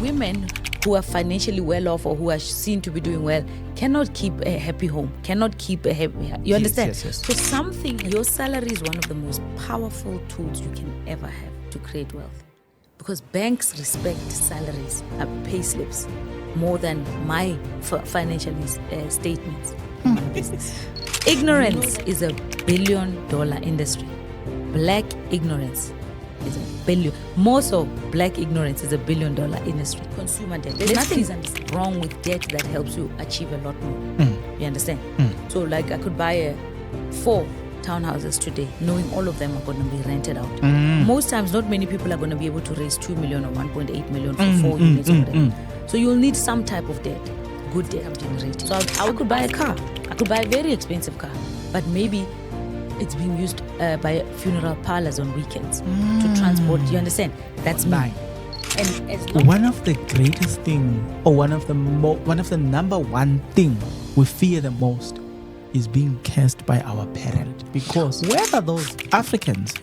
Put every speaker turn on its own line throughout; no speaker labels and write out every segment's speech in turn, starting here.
Women who are financially well off or who are seen to be doing well cannot keep a happy home, cannot keep a happy... You understand?
Yes.
So your salary is one of the most powerful tools you can ever have to create wealth. Because banks respect salaries, pay slips, more than my financial statements. Ignorance is a $1 billion industry. Black ignorance is $1 billion. More so, black ignorance is a $1 billion industry. Consumer debt. There's nothing wrong with debt that helps you achieve a lot more. You understand? So like I could buy 4 townhouses today, knowing all of them are going to be rented out. Most times, not many people are going to be able to raise 2 million or 1.8 million for 4 units or whatever. So you'll need some type of debt, good debt generated. So I could buy a car. I could buy a very expensive car, but maybe it's being used by funeral parlors on weekends to transport. You understand? That's mine. And
one of the greatest thing, or one of the number one thing we fear the most, is being cursed by our parent. Because whether those Africans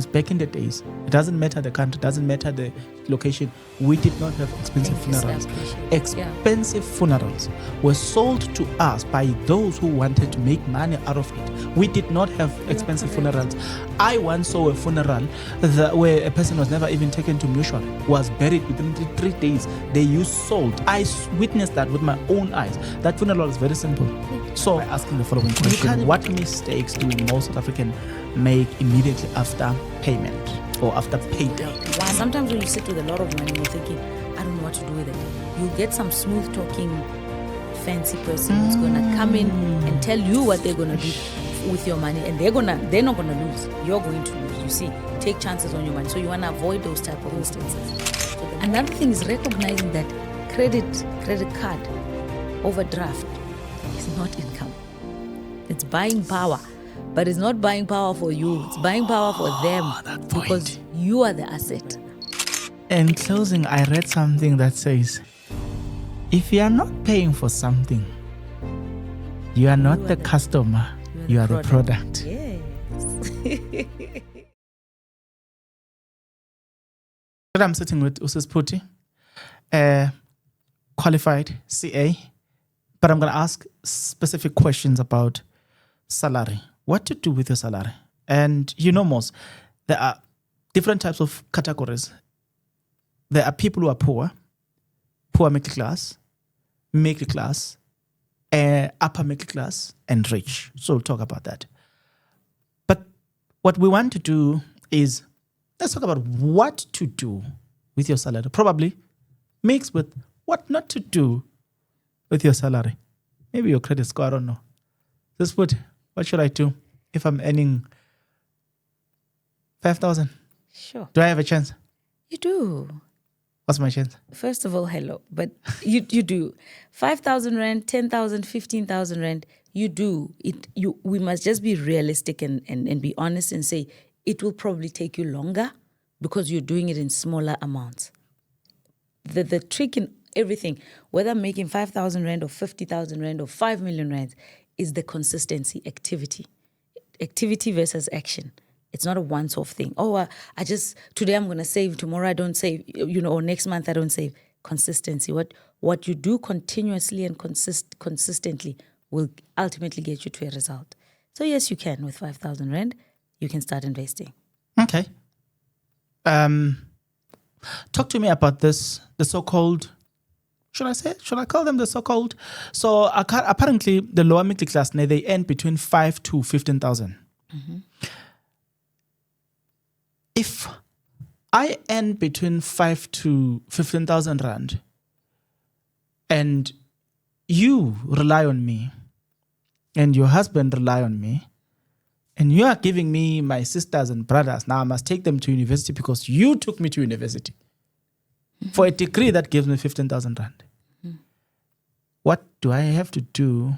back in the days, it doesn't matter the country, doesn't matter the location, we did not have expensive funerals. Expensive funerals were sold to us by those who wanted to make money out of it. We did not have expensive funerals. I once saw a funeral where a person was never even taken to mortuary, was buried within 3 days. They used salt. I witnessed that with my own eyes. That funeral is very simple. So, by asking the following question, what mistakes do most South Africans make immediately after payment or after payday?
Sometimes when you sit with a lot of money, you're thinking, I don't know what to do with it. You get some smooth talking, fancy person who's gonna come in and tell you what they're gonna do with your money, and they're not gonna lose. You're going to lose. You see, take chances on your money. So you wanna avoid those type of instances. Another thing is recognizing that credit card overdraft is not income. It's buying power. But it's not buying power for you. It's buying power for them because you are the asset.
In closing, I read something that says, if you are not paying for something, you are not the customer, you are the product.
Yes.
I'm sitting with Usis Puti, qualified CA, but I'm going to ask specific questions about salary. What to do with your salary. And you know, most, there are different types of categories. There are people who are poor middle class, upper middle class, and rich. So we'll talk about that. But what we want to do is, let's talk about what to do with your salary. Probably mixed with what not to do with your salary. Maybe your credit score, I don't know. Just put, what should I do if I'm earning 5,000?
Sure.
Do I have a chance?
You do.
What's my chance?
First of all, hello. But you do. 5,000 rand, 10,000, 15,000 rand, you do. We must just be realistic and be honest and say it will probably take you longer because you're doing it in smaller amounts. The trick in everything, whether I'm making 5,000 rand or 50,000 rand or 5 million rand, is the consistency, activity versus action. It's not a once-off thing. Today I'm going to save, tomorrow I don't save, or next month I don't save. Consistency. What you do continuously and consistently will ultimately get you to a result. So yes, you can. With 5,000 rand, you can start investing.
Okay. Talk to me about the so-called, should I call them the so-called? So apparently the lower middle class, they earn between 5 to 15,000. Mm-hmm. If I earn between 5 to 15,000 rand and you rely on me and your husband rely on me and you are giving me my sisters and brothers, now I must take them to university because you took me to university. Mm-hmm. For a degree that gives me 15,000 rand. Mm-hmm. What do I have to do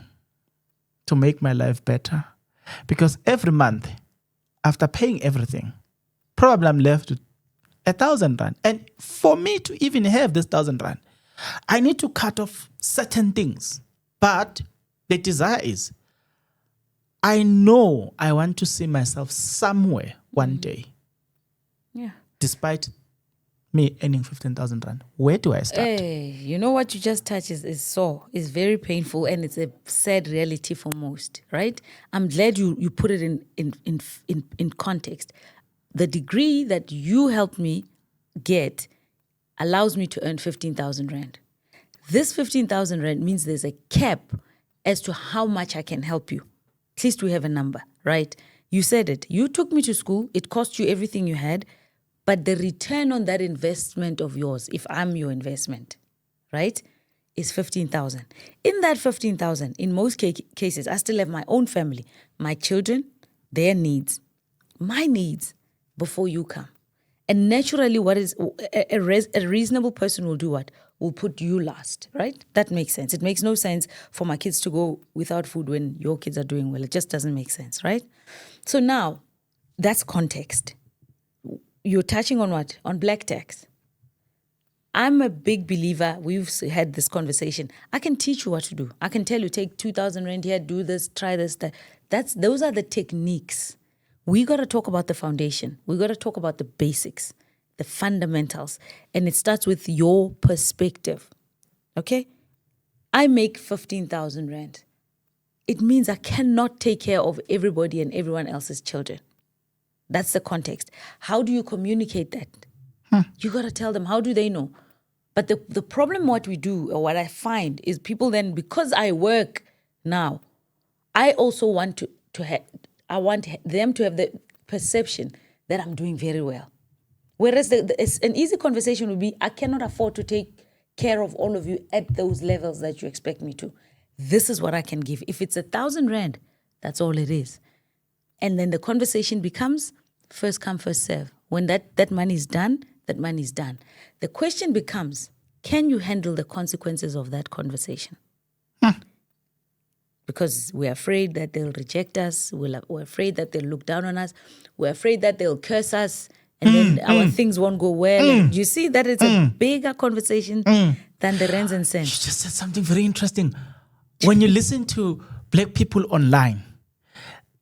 to make my life better? Because every month, after paying everything, probably I'm left with 1,000 rand. And for me to even have this 1,000 rand, I need to cut off certain things. But the desire is, I know I want to see myself somewhere one day.
Yeah.
Despite me earning 15,000 rand. Where do I start?
Hey, you know what you just touched is sore. It's very painful, and it's a sad reality for most, right? I'm glad you put it in context. The degree that you helped me get allows me to earn 15,000 rand. This 15,000 rand means there's a cap as to how much I can help you. At least we have a number, right? You said it. You took me to school. It cost you everything you had. But the return on that investment of yours, if I'm your investment, right, is 15,000. In that 15,000, in most cases, I still have my own family, my children, their needs, my needs before you come. And naturally, what is a reasonable person will do what? Will put you last, right? That makes sense. It makes no sense for my kids to go without food when your kids are doing well. It just doesn't make sense, right? So now, that's context. You're touching on what? On black tax. I'm a big believer. We've had this conversation. I can teach you what to do. I can tell you, take 2,000 rand here, do this, try this, that. Those are the techniques. We got to talk about the foundation. We got to talk about the basics, the fundamentals. And it starts with your perspective. Okay? I make 15,000 rand. It means I cannot take care of everybody and everyone else's children. That's the context. How do you communicate that? You got to tell them. How do they know? But the problem what we do, or what I find, is people then, because I work now, I also want I want them to have the perception that I'm doing very well. Whereas an easy conversation would be, I cannot afford to take care of all of you at those levels that you expect me to. This is what I can give. If it's 1,000 rand, that's all it is. And then the conversation becomes first come, first serve. When that money is done, that money is done. The question becomes, can you handle the consequences of that conversation? Because we're afraid that they'll reject us. We're afraid that they'll look down on us. We're afraid that they'll curse us. And then our things won't go well. And you see that it's a bigger conversation than the rands and
You
cents.
just said something very interesting. When you listen to black people online,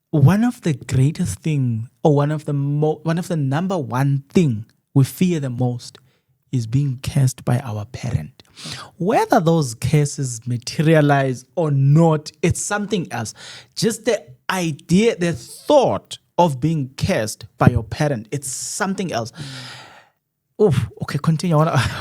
one of the greatest thing, or one of the number one thing we fear the most is being cursed by our parent. Whether those curses materialize or not, it's something else. Just the idea, the thought of being cursed by your parent, it's something else. Oof, okay, continue.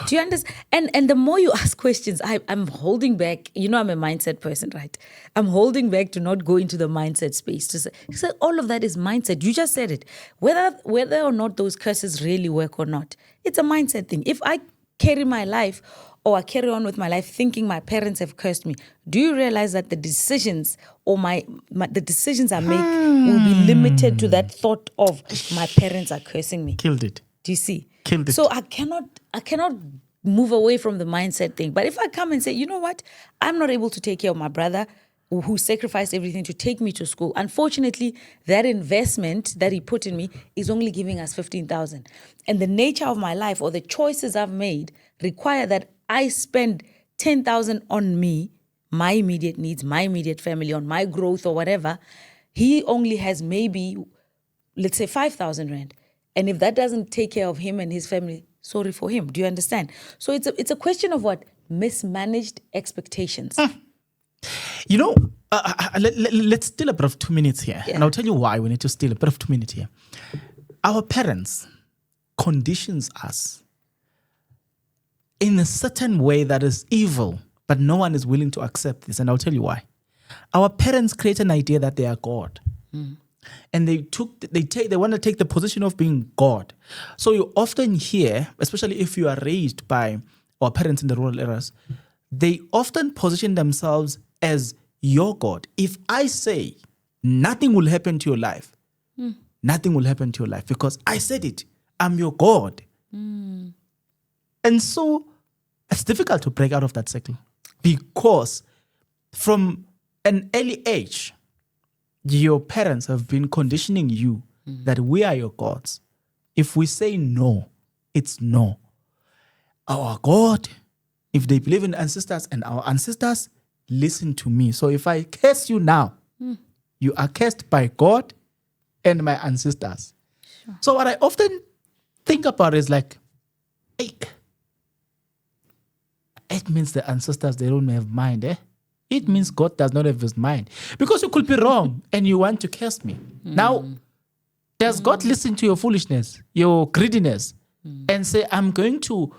Do you understand? And the more you ask questions, I'm holding back. You know, I'm a mindset person, right? I'm holding back to not go into the mindset space. To say, so all of that is mindset. You just said it. Whether or not those curses really work or not, it's a mindset thing. If I carry my life, or I carry on with my life thinking my parents have cursed me, do you realize that the decisions or the decisions I make will be limited to that thought of my parents are cursing me?
Killed it.
Do you see?
Killed it.
So I cannot move away from the mindset thing. But if I come and say, you know what, I'm not able to take care of my brother who sacrificed everything to take me to school. Unfortunately, that investment that he put in me is only giving us 15,000. And the nature of my life or the choices I've made require that I spend 10,000 on me, my immediate needs, my immediate family, on my growth or whatever. He only has maybe, let's say, 5,000 rand. And if that doesn't take care of him and his family, sorry for him. Do you understand? So it's a question of what? Mismanaged expectations.
You know, let's steal a bit of 2 minutes here.
Yeah.
And I'll tell you why we need to steal a bit of 2 minutes here. Our parents conditions us in a certain way that is evil, but no one is willing to accept this. And I'll tell you why. Our parents create an idea that they are God. And they want to take the position of being God. So you often hear, especially if you are raised by our parents in the rural areas, they often position themselves as your God. If I say nothing will happen to your life, nothing will happen to your life because I said it. I'm your God. And so it's difficult to break out of that cycle because from an early age, your parents have been conditioning you that we are your gods. If we say no, it's no. Our God, if they believe in ancestors and our ancestors, listen to me. So if I curse you now, you are cursed by God and my ancestors. Sure. So what I often think about is like, It means the ancestors, they don't have mind, eh? It means God does not have his mind. Because you could be wrong and you want to curse me. Now, does God listen to your foolishness, your greediness, and say, I'm going to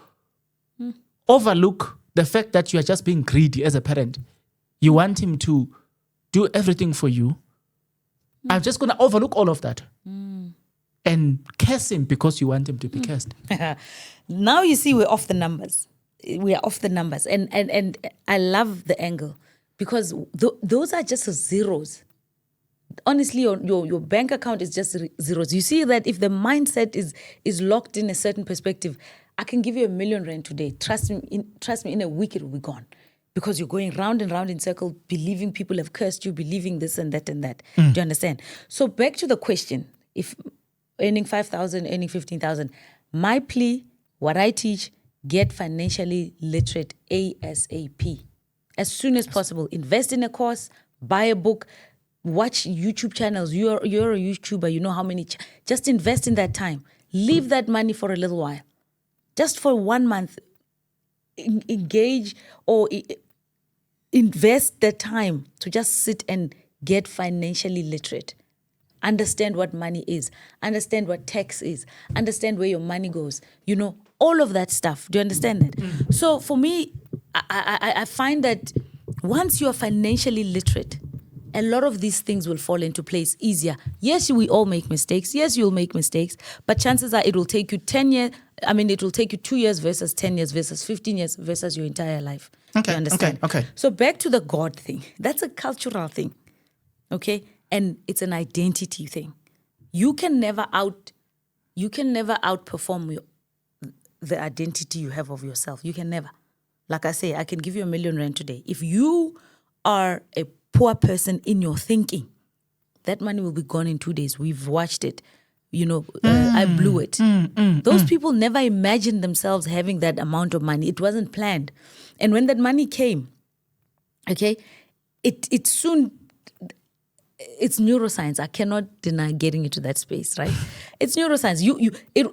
overlook the fact that you are just being greedy as a parent? You want him to do everything for you. I'm just going to overlook all of that and curse him because you want him to be cursed.
Now you see we're off the numbers. We are off the numbers. And I love the angle because those are just zeros. Honestly, your bank account is just zeros. You see that if the mindset is locked in a certain perspective, I can give you R1 million today. Trust me, in a week it will be gone. Because you're going round and round in circle, believing people have cursed you, believing this and that and that. Do you understand? So back to the question, if earning 5,000, earning 15,000, my plea, what I teach, get financially literate ASAP. As soon as possible. Invest in a course, buy a book, watch YouTube channels. You're a YouTuber, you know how many. Just invest in that time. Leave that money for a little while. Just for 1 month. Engage or invest the time to just sit and get financially literate. Understand what money is. Understand what tax is. Understand where your money goes. You know, all of that stuff. Do you understand that? So for me, I find that once you are financially literate, a lot of these things will fall into place easier. Yes, we all make mistakes. Yes, you'll make mistakes. But chances are it will take you 10 years. I mean, it will take you 2 years versus 10 years versus 15 years versus your entire life.
Okay,
you understand?
okay.
So back to the God thing. That's a cultural thing. Okay? And it's an identity thing. You can never outperform the identity you have of yourself. You can never. Like I say, I can give you R1 million today. If you are a poor person in your thinking, that money will be gone in 2 days. We've watched it. You know, I blew it. Those people never imagined themselves having that amount of money. It wasn't planned. And when that money came, okay, it soon, it's neuroscience. I cannot deny getting into that space, right? It's neuroscience.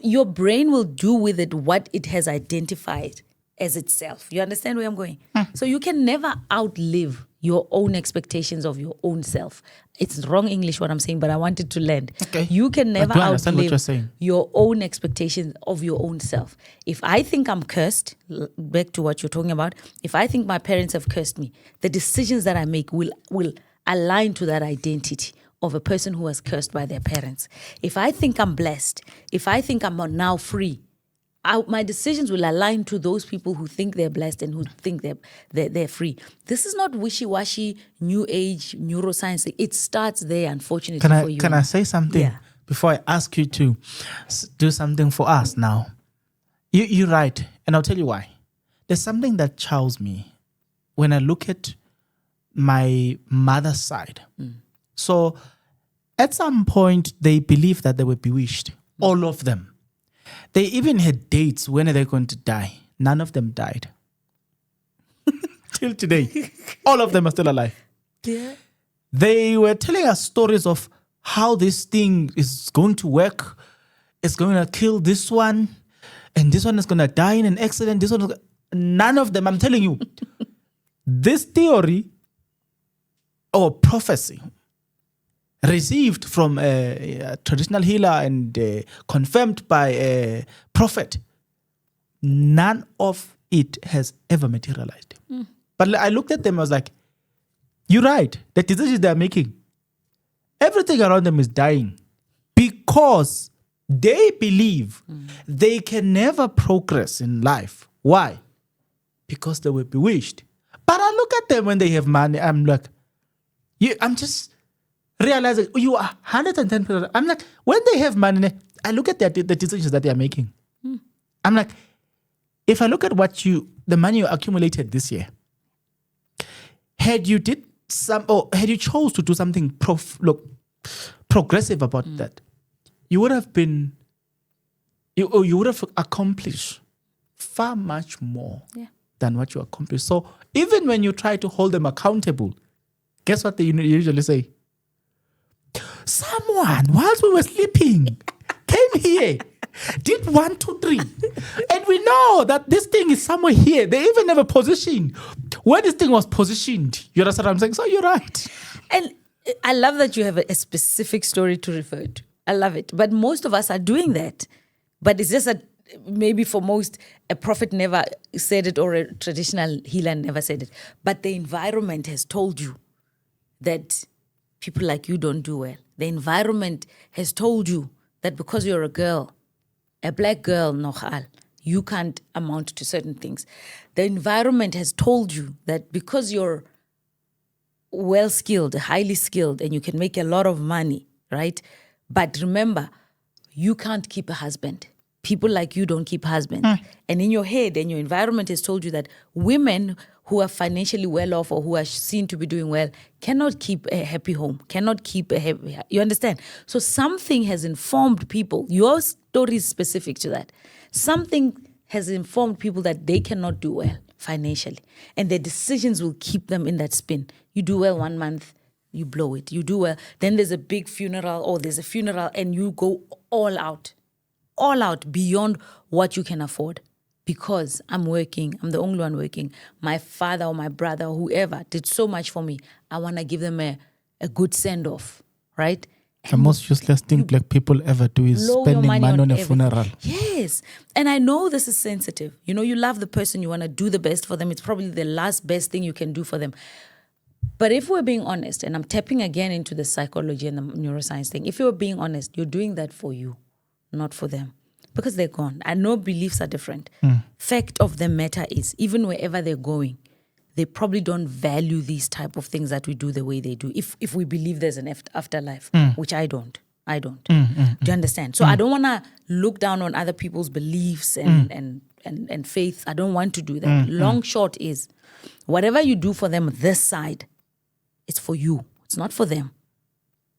Your brain will do with it what it has identified as itself. You understand where I'm going? So you can never outlive your own expectations of your own self. It's wrong English what I'm saying, but I wanted to land.
Okay.
You can never outlive
saying.
your own expectations of your own self. If I think I'm cursed, back to what you're talking about, if I think my parents have cursed me, the decisions that I make will align to that identity of a person who was cursed by their parents. If I think I'm blessed, if I think I'm now free, my decisions will align to those people who think they're blessed and who think they're free. This is not wishy-washy, new age, neuroscience. It starts there, unfortunately, for you.
Can I say something
Yeah.
before I ask you to do something for us now? You're right, and I'll tell you why. There's something that chows me when I look at my mother's side. So at some point, they believed that they were bewitched, all of them. They even had dates when they're going to die. None of them died. Till today. All of them are still alive.
Yeah.
They were telling us stories of how this thing is going to work. It's going to kill this one. And this one is going to die in an accident. None of them, I'm telling you. This theory or prophecy received from a traditional healer and confirmed by a prophet, none of it has ever materialized. But I looked at them, I was like, you're right, the decisions they're making, everything around them is dying because they believe they can never progress in life. Why? Because they were bewitched. But I look at them when they have money, I'm like, I'm just realizing you are 110%. I'm like, when they have money, I look at the decisions that they are making. I'm like, if I look at the money you accumulated this year, had you chose to do something progressive about that, you would have accomplished far much more than what you accomplished. So even when you try to hold them accountable, guess what they usually say? Someone, whilst we were sleeping, came here did 1, 2, 3. And we know that this thing is somewhere here. They even have a position where this thing was positioned. You understand what I'm saying? So you're right.
And I love that you have a specific story to refer to. I love it. But most of us are doing that. But it's just that maybe for most, a prophet never said it or a traditional healer never said it. But the environment has told you that people like you don't do well. The environment has told you that because you're a girl, a black girl, Nohal, you can't amount to certain things. The environment has told you that because you're well-skilled, highly skilled, and you can make a lot of money, right? But remember, you can't keep a husband. People like you don't keep husbands. And in your head and your environment has told you that women who are financially well off or who are seen to be doing well cannot keep a happy home, cannot keep a happy, you understand? So something has informed people. Your story is specific to that. Something has informed people that they cannot do well financially. And their decisions will keep them in that spin. You do well 1 month, you blow it. You do well. Then there's a big funeral or there's a funeral and you go all out beyond what you can afford. Because I'm working, I'm the only one working. My father or my brother or whoever did so much for me. I want to give them a good send-off, right?
The most useless thing black people ever do is
blow your
spending money on a
everything.
funeral.
Yes. And I know this is sensitive. You know, you love the person, you want to do the best for them. It's probably the last best thing you can do for them. But if we're being honest, and I'm tapping again into the psychology and the neuroscience thing, if you're being honest, you're doing that for you, not for them. Because they're gone. I know beliefs are different. Fact of the matter is, even wherever they're going, they probably don't value these type of things that we do the way they do. If we believe there's an afterlife, which I don't. Do you understand? So I don't want to look down on other people's beliefs and faith. I don't want to do that. Long short is, whatever you do for them this side, it's for you. It's not for them.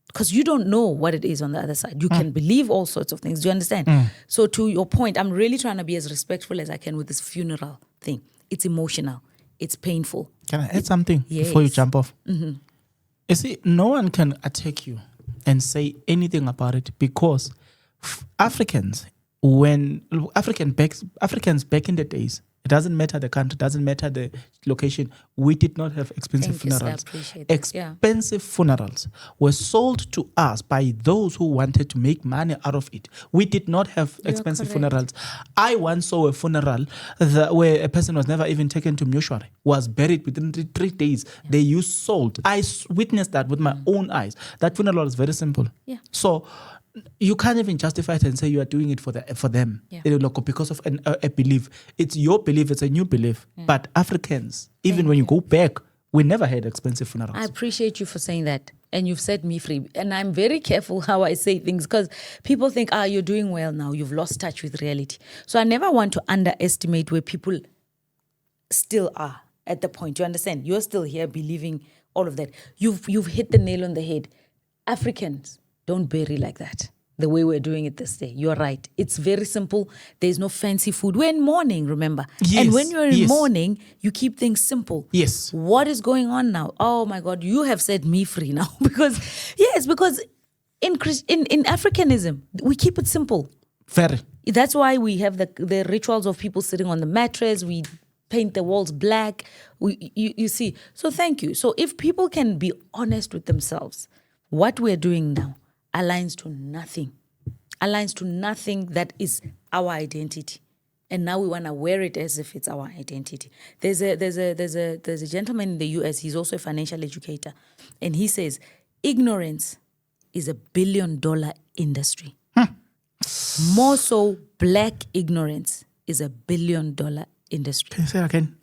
Because you don't know what it is on the other side. You can believe all sorts of things. Do you understand? So to your point, I'm really trying to be as respectful as I can with this funeral thing. It's emotional. It's painful.
Can I add something before you jump off? You see, no one can attack you and say anything about it because Africans back in the days, it doesn't matter the country, doesn't matter the location. We did not have expensive funerals. Expensive funerals were sold to us by those who wanted to make money out of it. We did not have expensive funerals. I once saw a funeral where a person was never even taken to mortuary, was buried within 3 days. They used salt. I witnessed that with my own eyes. That funeral was very simple. So you can't even justify it and say you are doing it for them because of a belief. It's your belief. It's a new belief. But Africans, even when you go back, we never had expensive funerals.
I appreciate you for saying that. And you've set me free. And I'm very careful how I say things because people think, you're doing well now. You've lost touch with reality. So I never want to underestimate where people still are at the point. You understand? You're still here believing all of that. You've hit the nail on the head. Africans don't bury like that, the way we're doing it this day. You're right. It's very simple. There's no fancy food. We're in mourning, remember?
Yes,
and when you're in mourning, you keep things simple.
Yes.
What is going on now? Oh my God, you have set me free now. because in Africanism, we keep it simple.
Very.
That's why we have the rituals of people sitting on the mattress. We paint the walls black. You see. So thank you. So if people can be honest with themselves, what we're doing now aligns to nothing that is our identity, and now we want to wear it as if it's our identity. There's a gentleman in the US. He's also a financial educator, and he says ignorance is $1 billion industry. More so, black ignorance is $1 billion industry.
Can you say that again?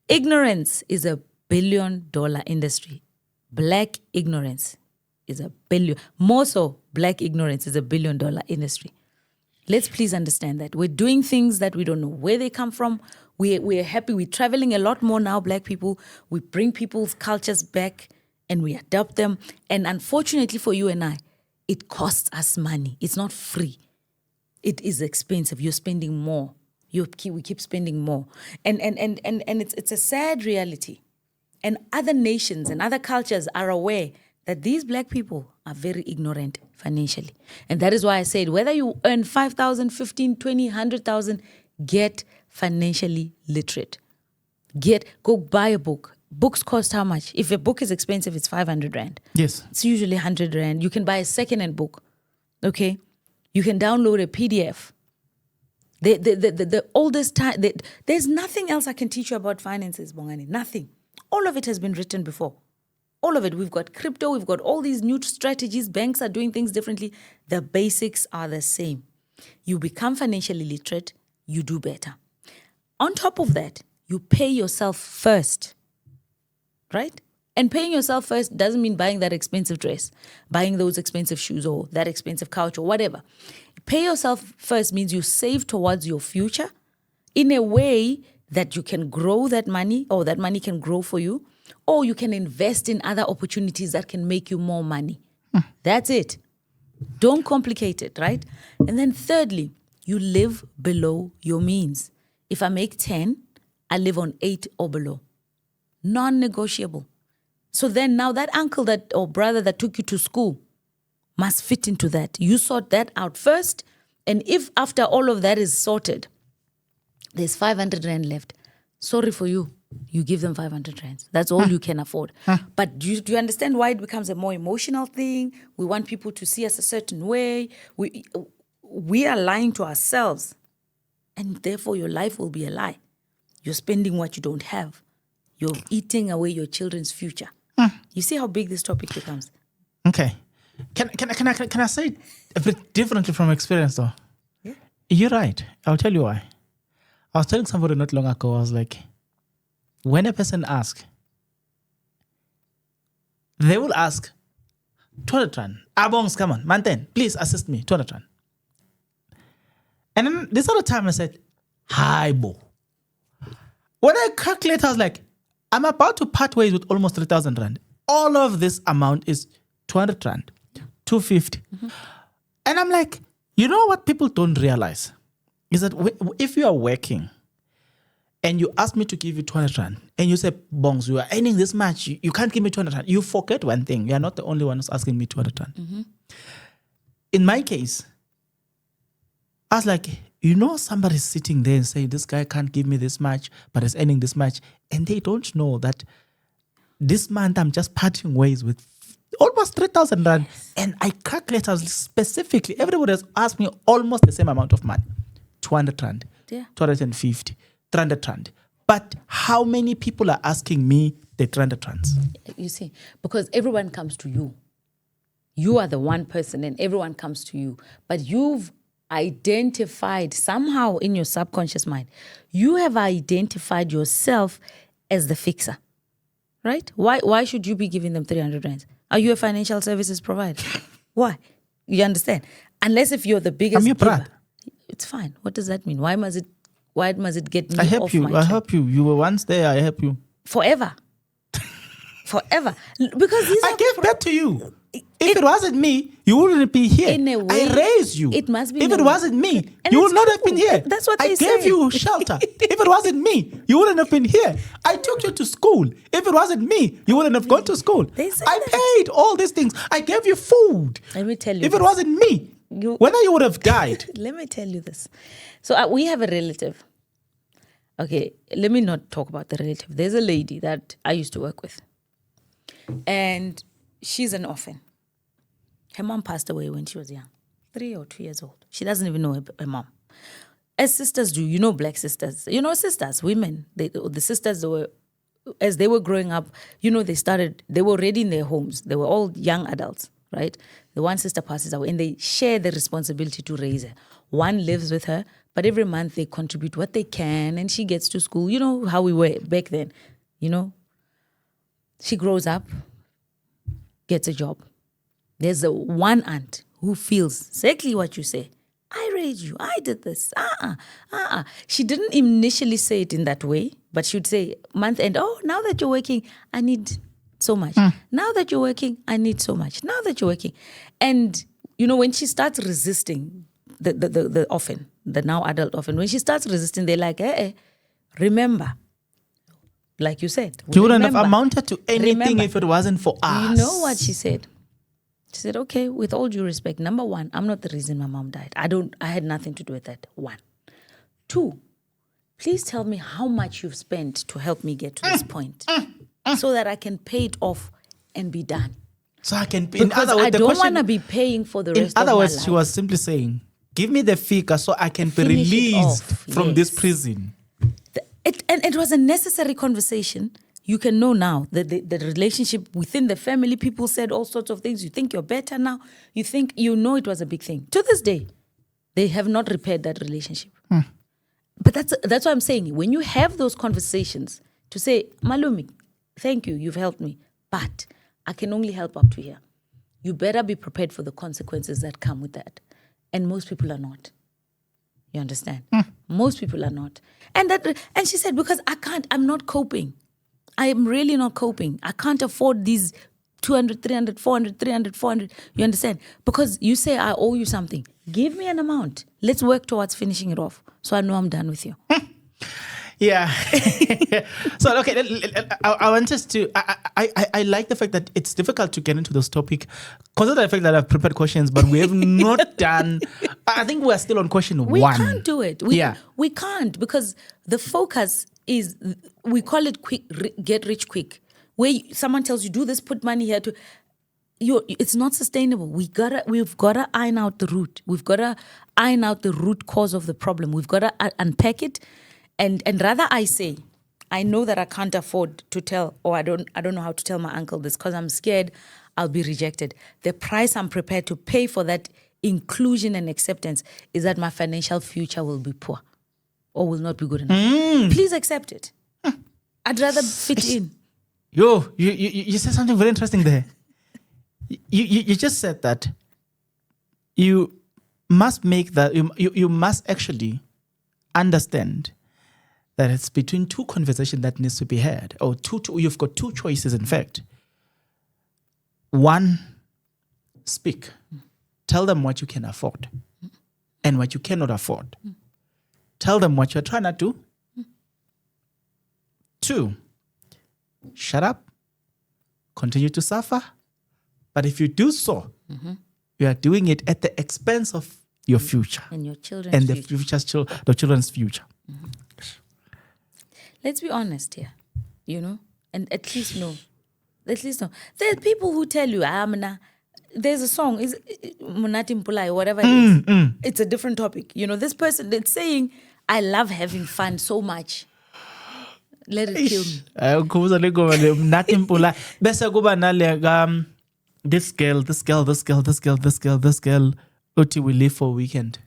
Ignorance is $1 billion industry. Black ignorance is $1 billion. More so, black ignorance is $1 billion industry. Let's please understand that. We're doing things that we don't know where they come from. We're happy. We're traveling a lot more now, black people. We bring people's cultures back and we adopt them. And unfortunately for you and I, it costs us money. It's not free. It is expensive. You're spending more. We keep spending more. And it's a sad reality. And other nations and other cultures are aware that these black people are very ignorant financially. And that is why I said, whether you earn 5,000, 15, 20, 100,000, get financially literate. Go buy a book. Books cost how much? If a book is expensive, it's 500 Rand.
Yes.
It's usually 100 Rand. You can buy a second-hand book. Okay? You can download a PDF. The oldest time, there's nothing else I can teach you about finances, Bongani. Nothing. All of it has been written before. All of it. We've got crypto. We've got all these new strategies. Banks are doing things differently. The basics are the same. You become financially literate, you do better. On top of that, you pay yourself first, right? And paying yourself first doesn't mean buying that expensive dress, buying those expensive shoes or that expensive couch or whatever. Pay yourself first means you save towards your future in a way that you can grow that money, or that money can grow for you, or you can invest in other opportunities that can make you more money. That's it. Don't complicate it, right? And then thirdly, you live below your means. If I make 10, I live on 8 or below. Non-negotiable. So then now that uncle or brother that took you to school must fit into that. You sort that out first. And if after all of that is sorted, there's 500 Rand left, sorry for you. You give them 500 Rand. That's all you can afford. But do you understand why it becomes a more emotional thing? We want people to see us a certain way. We are lying to ourselves. And therefore your life will be a lie. You're spending what you don't have. You're eating away your children's future. You see how big this topic becomes?
Okay. Can I say it a bit differently from experience though?
Yeah.
You're right. I'll tell you why. I was telling somebody not long ago, I was like, when a person asks, they will ask, 200 Rand. Abongs, come on, Manten, please assist me, 200 Rand. And then this other time I said, hi, Bo. When I calculate, I was like, I'm about to part ways with almost 3,000 Rand. All of this amount is 200 Rand, 250. And I'm like, you know what people don't realize is that if you are working and you ask me to give you 200 Rand and you say, Bongs, you are earning this much, you can't give me 200 Rand. You forget one thing. You are not the only one who's asking me 200 Rand. In my case, I was like, you know, somebody's sitting there and saying, this guy can't give me this much, but is earning this much. And they don't know that this month I'm just parting ways with almost 3,000 Rand. And I calculate specifically, everybody has asked me almost the same amount of money. 200 Rand, 250, 300 Rand. But how many people are asking me the 300 Rands?
You see, because everyone comes to you. You are the one person and everyone comes to you. But you've identified somehow in your subconscious mind, you have identified yourself as the fixer, right? Why should you be giving them 300 Rands? Are you a financial services provider? Why? You understand? Unless if you're the biggest
I'm your
giver.
brat.
It's fine. What does that mean? Why must it get me
I help
off
you.
my
I
track?
help you. You were once there. I help you.
Forever. Forever. Because these
I
are
gave birth to you. If it wasn't me, you wouldn't be here.
In a way,
I raised you.
it must be
If
in
it
a way.
wasn't me,
And
you
it's
would not have
true.
been here.
That's what
I
they
gave
say.
you shelter. If it wasn't me, you wouldn't have been here. I took you to school. If it wasn't me, you wouldn't have gone to school.
They say
I
that.
paid all these things. I gave you food.
Let me tell you
If it
this.
wasn't me, whether you would have died.
Let me tell you this. So we have a relative. Okay, let me not talk about the relative. There's a lady that I used to work with. And she's an orphan. Her mom passed away when she was young, 3 or 2 years old. She doesn't even know her mom. As sisters do, you know, black sisters. You know, sisters, women. The sisters, as they were growing up, you know, they were already in their homes. They were all young adults, right? The one sister passes away and they share the responsibility to raise her. One lives with her, but every month they contribute what they can and she gets to school. You know how we were back then, you know. She grows up, gets a job. There's one aunt who feels exactly what you say. I raised you. I did this. She didn't initially say it in that way, but she would say, month end, oh, now that you're working, I need so much. Now that you're working, I need so much. Now that you're working. And, you know, when she starts resisting the orphan, the now adult orphan, when she starts resisting, they're like, remember, like you said.
You wouldn't have
remember.
amounted to anything
Remember.
if it wasn't for us.
You know what she said? She said, okay, with all due respect, number one, I'm not the reason my mom died. I had nothing to do with that. One. Two, please tell me how much you've spent to help me get to this point so that I can pay it off and be done.
So I can.
Because I don't want to be paying for the rest of my life.
In other words, she was simply saying, give me the figure so I can be released from this prison.
And it was a necessary conversation. You can know now that the relationship within the family, people said all sorts of things. You think you're better now. You think, it was a big thing. To this day, they have not repaired that relationship. But that's what I'm saying. When you have those conversations to say, Malumi, thank you, you've helped me, but I can only help up to here. You better be prepared for the consequences that come with that. And most people are not. You understand? Most people are not. And she said, because I'm not coping. I am really not coping. I can't afford these 200, 300, 400, 300, 400. You understand? Because you say I owe you something. Give me an amount. Let's work towards finishing it off so I know I'm done with you.
Yeah. So, okay, I want us to, I like the fact that it's difficult to get into this topic. Consider the fact that I've prepared questions, but we have not done, I think we're still on question one.
We can't do it. We can't, because the focus is, we call it get rich quick. Where someone tells you, do this, put money here to, it's not sustainable. We've gotta iron out the root. We've gotta iron out the root cause of the problem. We've gotta unpack it. And rather I say, I know that I can't afford to tell, or I don't know how to tell my uncle this because I'm scared I'll be rejected. The price I'm prepared to pay for that inclusion and acceptance is that my financial future will be poor or will not be good enough. Please accept it. I'd rather fit in.
You said something very interesting there. You just said that you must make that, you must actually understand that it's between two conversations that needs to be had, or you've got two choices, in fact. One, speak. Tell them what you can afford and what you cannot afford. Tell them what you're trying to do. Two, shut up, continue to suffer. But if you do so, you are doing it at the expense of your future
and your children's
and the
future.
the children's future.
Let's be honest here, and at least know. There's people who tell you, there's a song, is Munati Mpulai, whatever it is. It's a different topic. This person that's saying, I love having fun so much. Let it kill me.
This girl, Uti will leave for a weekend.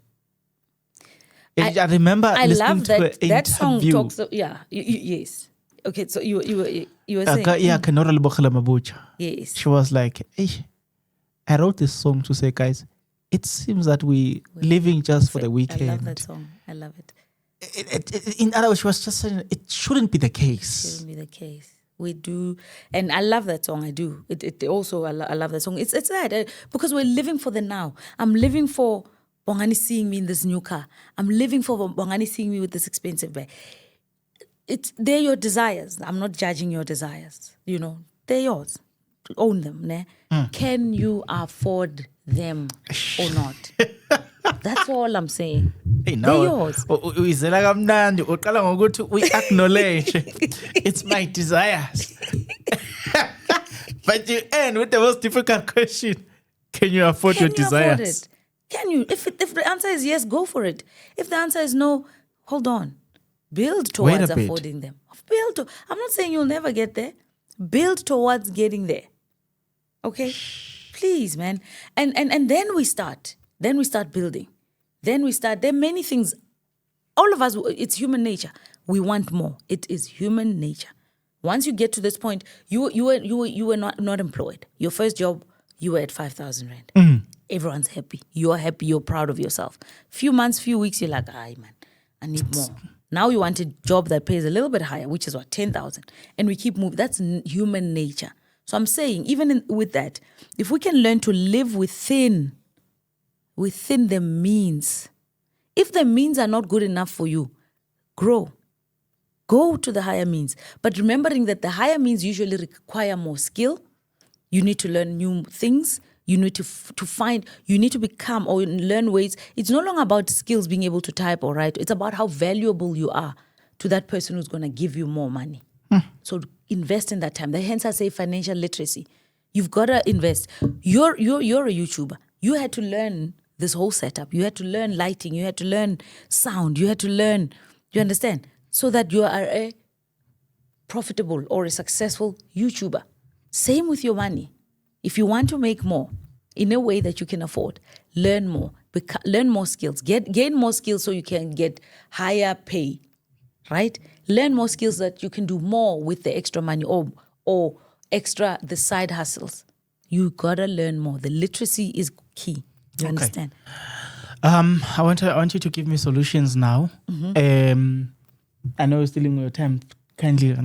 I remember
I
listening
love
to
that.
an
That song
interview.
talks. Yes. Okay. So you were saying. Yes.
She was like, hey, I wrote this song to say, guys, it seems that we're living just for the weekend.
I love that song. I love it.
In other words, she was just saying it shouldn't be the case.
Shouldn't be the case. We do, and I love that song. I do. It also I love that song. It's that because we're living for the now. I'm living for Bongani seeing me in this new car. I'm living for Bongani seeing me with this expensive bag. They're your desires. I'm not judging your desires. They're yours. Own them. Ne? Can you afford them or not? That's all I'm saying. They're yours.
We acknowledge it's my desires. But you end with the most difficult question. Can you afford your desires?
Afford it? Can you? If the answer is yes, go for it. If the answer is no, hold on. Build towards affording them. I'm not saying you'll never get there. Build towards getting there. Okay? Please, man. And then we start. Then we start building. There are many things. All of us, it's human nature. We want more. It is human nature. Once you get to this point, you were not employed. Your first job, you were at 5,000 rand. Everyone's happy. You're happy. You're proud of yourself. Few months, few weeks, you're like, man, I need more. Now you want a job that pays a little bit higher, which is 10,000. And we keep moving. That's human nature. So I'm saying, even with that, if we can learn to live within the means, if the means are not good enough for you, grow. Go to the higher means. But remembering that the higher means usually require more skill. You need to learn new things. You need you need to become or learn ways. It's no longer about skills, being able to type or write. It's about how valuable you are to that person who's going to give you more money. So invest in that time. Hence I say financial literacy. You've got to invest. You're a YouTuber. You had to learn this whole setup. You had to learn lighting. You had to learn sound. You had to learn, you understand? So that you are a profitable or a successful YouTuber. Same with your money. If you want to make more in a way that you can afford, learn more, learn more skills, gain more skills so you can get higher pay, right? Learn more skills that you can do more with the extra money or extra the side hustles. You gotta learn more. The literacy is key. You understand?
I want you to give me solutions now. I know you're stealing your time. Kindly,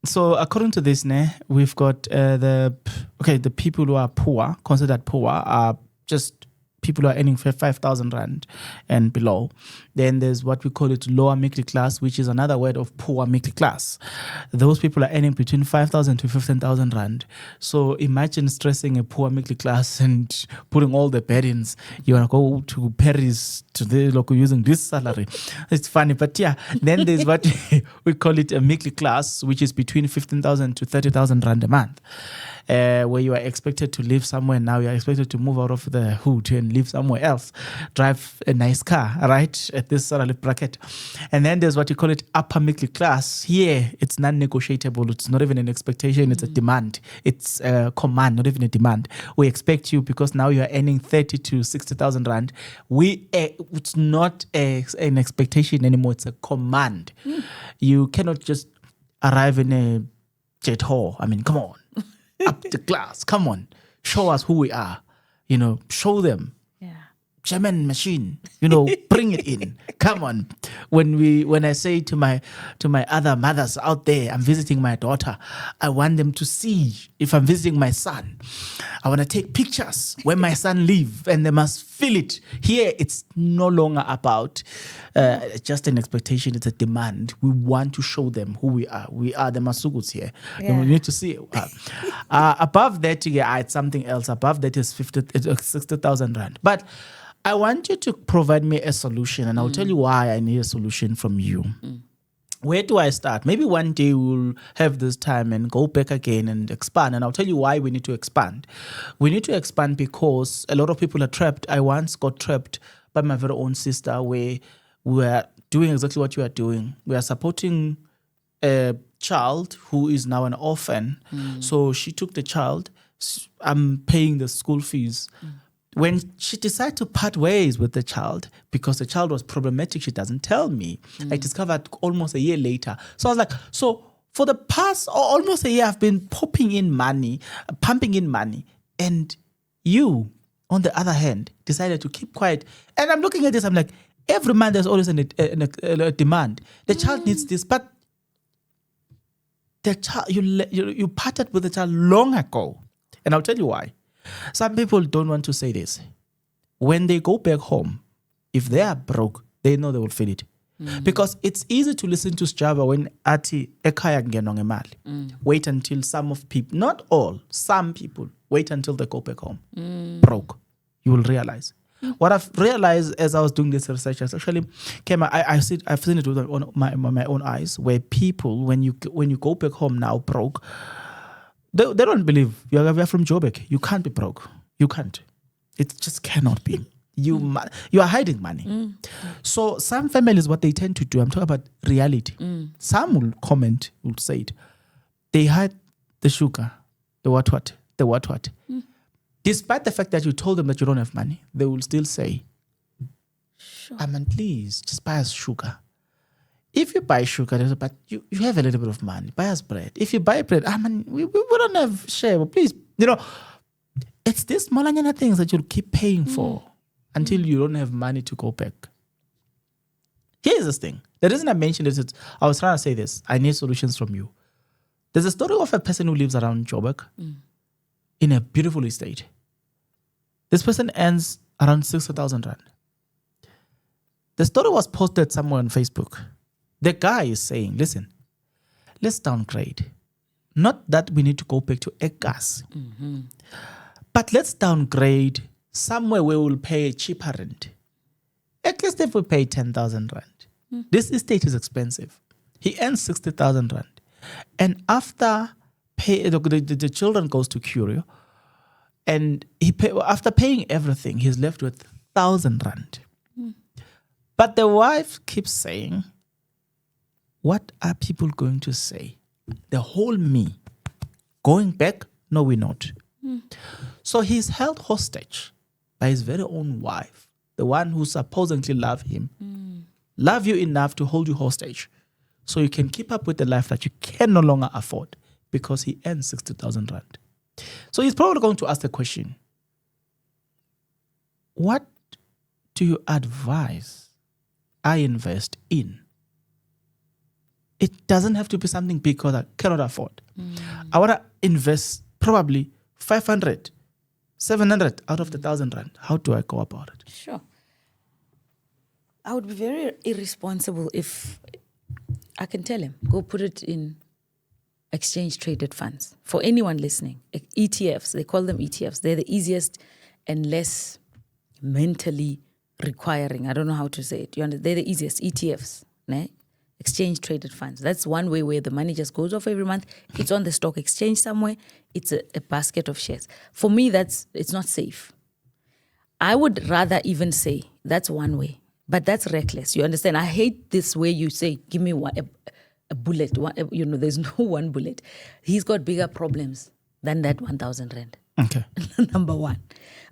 so according to this, we've got the people who are poor, considered poor, are just people who are earning 5,000 rand and below. Then there's what we call it lower middle class, which is another word of poor middle class. Those people are earning between 5,000 to 15,000 rand. So imagine stressing a poor middle class and putting all the burdens. You want to go to Paris to the local using this salary. It's funny, but yeah. Then there's what we call it a middle class, which is between 15,000 to 30,000 rand a month. Where you are expected to live somewhere now, you are expected to move out of the hood and live somewhere else, drive a nice car, right, at this salary bracket. And then there's what you call it upper middle class. Here, it's non-negotiable. It's not even an expectation. It's a demand. It's a command, not even a demand. We expect you because now you are earning 30 to 60,000 rand. It's not an expectation anymore. It's a command. You cannot just arrive in a jet hall. I mean, come on. Up the class. Come on. Show us who we are. Show them.
Yeah.
German machine. Bring it in. Come on. When I say to my other mothers out there, I'm visiting my daughter, I want them to see if I'm visiting my son. I want to take pictures when my son lives, and they must feel it. Here, it's no longer about just an expectation. It's a demand. We want to show them who we are. We are the Masuguts here.
Yeah.
And we need to see it. Above that, it's something else. Above that is 60,000 rand. But I want you to provide me a solution, and I'll tell you why I need a solution from you. Where do I start? Maybe one day we'll have this time and go back again and expand. And I'll tell you why we need to expand. We need to expand because a lot of people are trapped. I once got trapped by my very own sister where we were doing exactly what you are doing. We are supporting a child who is now an orphan. So she took the child. I'm paying the school fees. When she decided to part ways with the child because the child was problematic, she doesn't tell me. I discovered almost a year later. So I was like, for the past almost a year, I've been pumping in money. And you, on the other hand, decided to keep quiet. And I'm looking at this, I'm like, every man there's always a demand. The child needs this, but the child, you parted with the child long ago. And I'll tell you why. Some people don't want to say this. When they go back home, if they are broke, they know they will feel it. Because it's easy to listen to Sjava when ati ekaya ngenong emali. Wait until not all, some people wait until they go back home. Broke. You will realize. What I've realized as I was doing this research is actually, Kema, I've seen it with my own eyes, where people, when you go back home now broke, they don't believe you're from Joburg. You can't be broke. You can't. It just cannot be. You are hiding money. So some families, what they tend to do, I'm talking about reality. Some will comment, will say it. They hide the sugar, the what. Despite the fact that you told them that you don't have money, they will still say,
Sure.
Please, just buy us sugar. If you buy sugar, but you have a little bit of money, buy us bread. If you buy bread, we don't have share, but please, it's these malanyana things that you'll keep paying for until you don't have money to go back. Here's this thing. The reason I mentioned this is I was trying to say this. I need solutions from you. There's a story of a person who lives around Joburg in a beautiful estate. This person earns around 60,000 rand. The story was posted somewhere on Facebook. The guy is saying, listen, let's downgrade. Not that we need to go back to gas. But let's downgrade somewhere where we'll pay a cheaper rent. At least if we pay 10,000 rand. This estate is expensive. He earns 60,000 rand. And after the children goes to Curio, and after paying everything, he's left with 1,000 rand. But the wife keeps saying, what are people going to say? The whole me. Going back? No, we're not. So he's held hostage by his very own wife, the one who supposedly love him, love you enough to hold you hostage so you can keep up with the life that you can no longer afford because he earns 60,000 rand. So he's probably going to ask the question, what do you advise I invest in? It doesn't have to be something big because I cannot afford. I want to invest probably 500, 700 out of the 1,000 rand. How do I go about it?
Sure. I would be very irresponsible if I can tell him, go put it in exchange traded funds. For anyone listening, ETFs, they call them ETFs. They're the easiest and less mentally requiring. I don't know how to say it. They're the easiest, ETFs, né? Exchange traded funds. That's one way where the money just goes off every month. It's on the stock exchange somewhere. It's a basket of shares. For me, it's not safe. I would rather even say that's one way, but that's reckless. You understand? I hate this way you say, give me a bullet. There's no one bullet. He's got bigger problems than that 1,000 rand.
Okay.
Number one.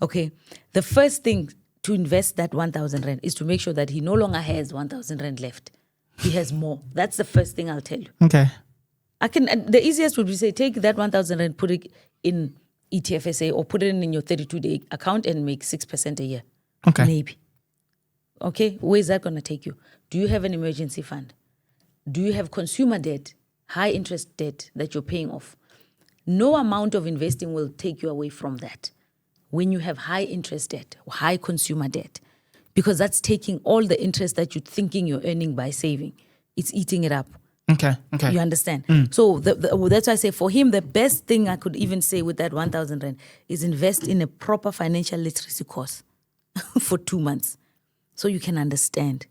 Okay. The first thing to invest that 1,000 rand is to make sure that he no longer has 1,000 rand left. He has more. That's the first thing I'll tell you.
Okay.
The easiest would be say, take that 1,000 and put it in ETFSA or put it in your 32-day account and make 6% a year.
Okay.
Maybe. Okay. Where is that going to take you? Do you have an emergency fund? Do you have consumer debt, high interest debt that you're paying off? No amount of investing will take you away from that. When you have high interest debt, high consumer debt, because that's taking all the interest that you're thinking you're earning by saving. It's eating it up.
Okay.
You understand? So that's why I say for him, the best thing I could even say with that 1,000 rand is invest in a proper financial literacy course for 2 months so you can understand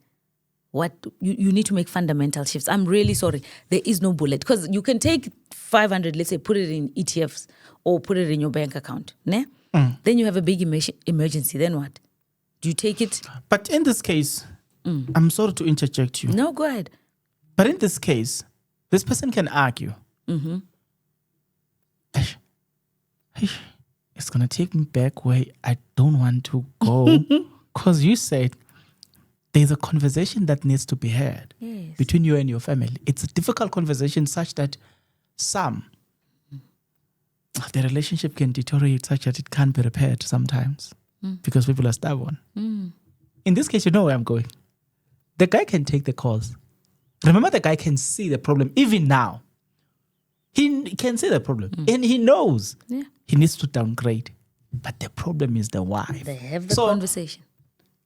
what you need to make fundamental shifts. I'm really sorry. There is no bullet because you can take 500, let's say, put it in ETFs or put it in your bank account. Ne? Then you have a big emergency. Then what? Do you take it?
But in this case, I'm sorry to interject you.
No, go ahead.
But in this case, this person can argue. It's going to take me back where I don't want to go. Because you said there's a conversation that needs to be had between you and your family. It's a difficult conversation such that the relationship can deteriorate such that it can't be repaired sometimes because people are stubborn. In this case, you know where I'm going. The guy can take the calls. Remember, the guy can see the problem even now. He can see the problem and he knows he needs to downgrade. But the problem is the wife.
They have the conversation.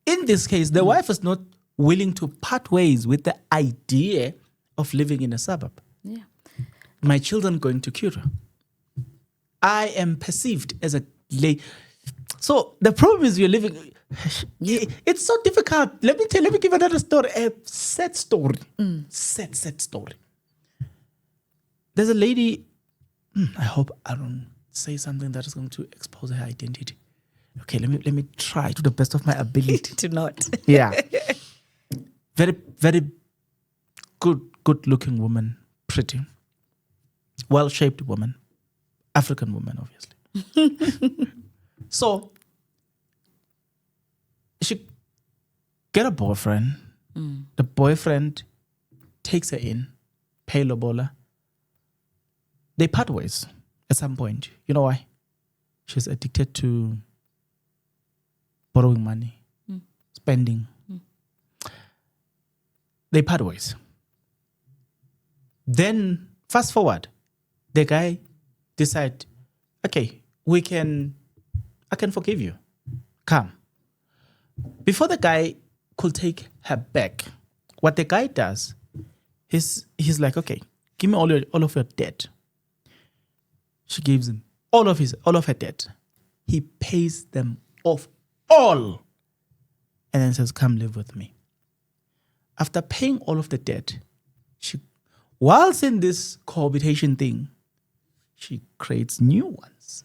In this case, the wife is not willing to part ways with the idea of living in a suburb.
Yeah.
My children going to Curio. I am perceived as a lady. So the problem is you're living. It's so difficult. Let me give another story. A sad story. Sad story. There's a lady. I hope I don't say something that is going to expose her identity. Okay, let me try to the best of my ability.
To not.
Yeah. Very, very good looking woman. Pretty. Well-shaped woman. African woman, obviously. So, she get a boyfriend. The boyfriend takes her in, pay lobola. They part ways at some point. You know why? She's addicted to borrowing money, spending. They part ways. Then, fast forward, the guy decide, okay, I can forgive you. Come. Before the guy could take her back, what the guy does is he's like, okay, give me all of your debt. She gives him all of her debt. he pays them off all and then says, come live with me. After paying all of the debt, whilst in this cohabitation thing, she creates new ones.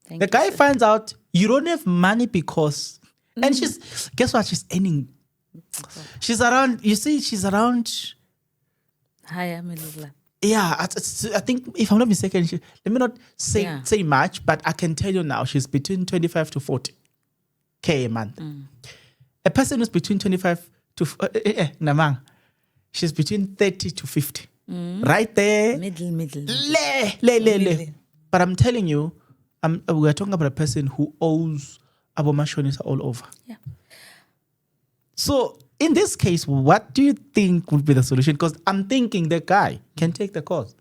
Thank
The
you,
guy
sir.
finds out you don't have money because, and guess what? She's earning. She's around,
Higher middle class.
yeah, I think, if I'm not mistaken, let me not say much, but I can tell you now, she's between 25 to 40K a month. A person who's between 25 to, namang, she's between 30 to 50. Right there.
Middle.
Le. But I'm telling you, we're talking about a person who owes Abomashonis all over.
Yeah.
So in this case, what do you think would be the solution? Because I'm thinking the guy can take the course.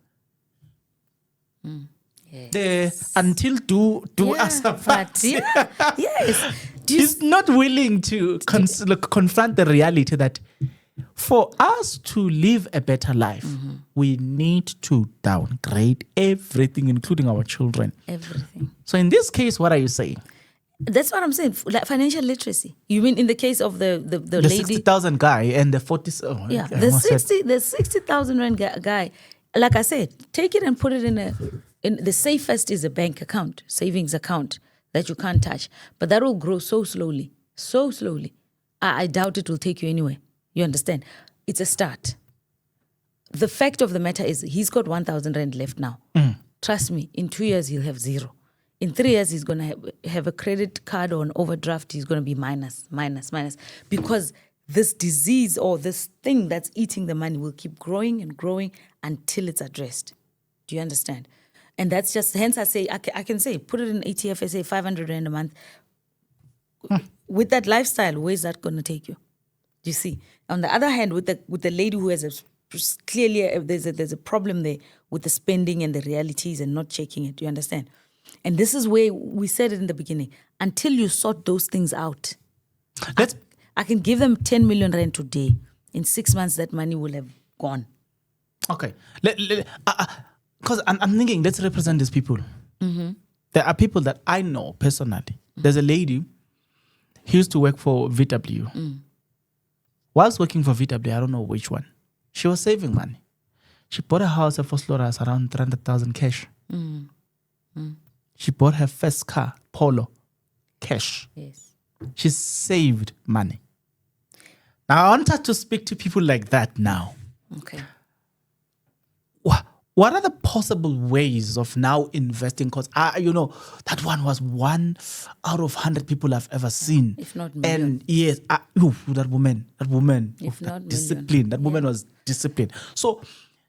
Yes.
Until do
Yeah,
us a
but yes.
He's not willing to confront the reality that for us to live a better life, we need to downgrade everything, including our children.
Everything.
So in this case, what are you saying?
That's what I'm saying. Like financial literacy. You mean in the case of the lady?
60,000 guy and the 40. Oh,
Yeah,
I
the
almost said-
60,000 rand guy. Like I said, take it and put it in the safest is a bank account, savings account that you can't touch. But that will grow so slowly. I doubt it will take you anywhere. You understand? It's a start. The fact of the matter is he's got 1,000 rand left now. Trust me, in 2 years he'll have zero. In 3 years he's going to have a credit card or an overdraft. He's going to be minus. Because this disease or this thing that's eating the money will keep growing and growing until it's addressed. Do you understand? And that's just, hence I say, I can say, put it in ETF, say 500 rand a month. With that lifestyle, where's that going to take you? Do you see? On the other hand, with the lady who has clearly there's a problem there with the spending and the realities and not checking it. Do you understand? And this is where we said it in the beginning. Until you sort those things out, I can give them 10 million rand today. In 6 months, that money will have gone.
Okay. Because I'm thinking, let's represent these people. There are people that I know personally. There's a lady, he used to work for VW. Whilst working for VW, I don't know which one, she was saving money. She bought a house at Fosloras around 300,000 cash. She bought her first car, Polo, cash.
Yes.
She saved money. Now, I want her to speak to people like that now.
Okay.
What are the possible ways of now investing? Because, that one was 1 out of 100 people I've ever seen.
If not million.
And yes, that woman,
If not
that discipline. That woman was disciplined. So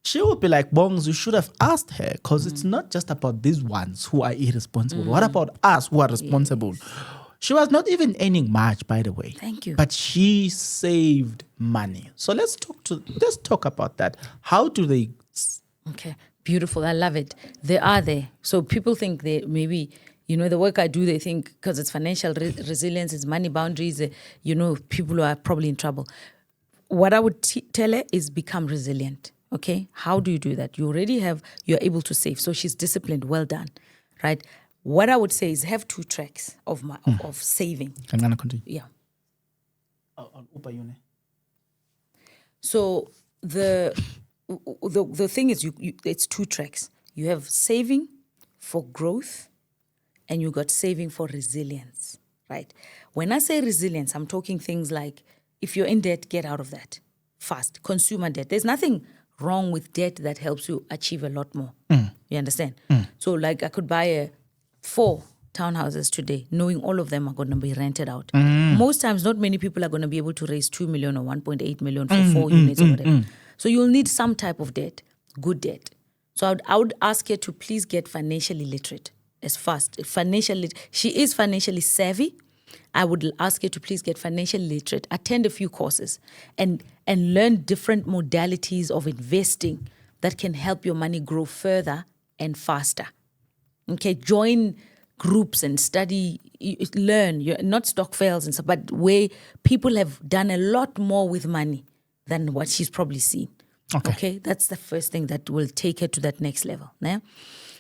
she would be like, Bongs, you should have asked her, because it's not just about these ones who are irresponsible. What about us who are responsible? Yes. She was not even earning much, by the way.
Thank you.
But she saved money. So let's talk about that. How do they?
Okay, beautiful. I love it. They are there. So people think they maybe, the work I do, they think because it's financial resilience, it's money boundaries, people who are probably in trouble. What I would tell her is become resilient. Okay, how do you do that? You're able to save. So she's disciplined. Well done, right? What I would say is have 2 tracks of saving.
I'm gonna continue.
Yeah. So the thing is, it's 2 tracks. You have saving for growth, and you got saving for resilience, right? When I say resilience, I'm talking things like if you're in debt, get out of that fast. Consumer debt. There's nothing wrong with debt that helps you achieve a lot more. You understand? So like I could buy 4 townhouses today, knowing all of them are going to be rented out. Most times, not many people are going to be able to raise 2 million or 1.8 million for 4 units or whatever. So you'll need some type of debt, good debt. So I would ask her to please get financially literate as fast. She is financially savvy. I would ask her to please get financially literate, attend a few courses, and learn different modalities of investing that can help your money grow further and faster. Okay, join groups and study, learn. You're not stock fails and stuff, but where people have done a lot more with money than what she's probably seen. Okay, that's the first thing that will take her to that next level. Yeah?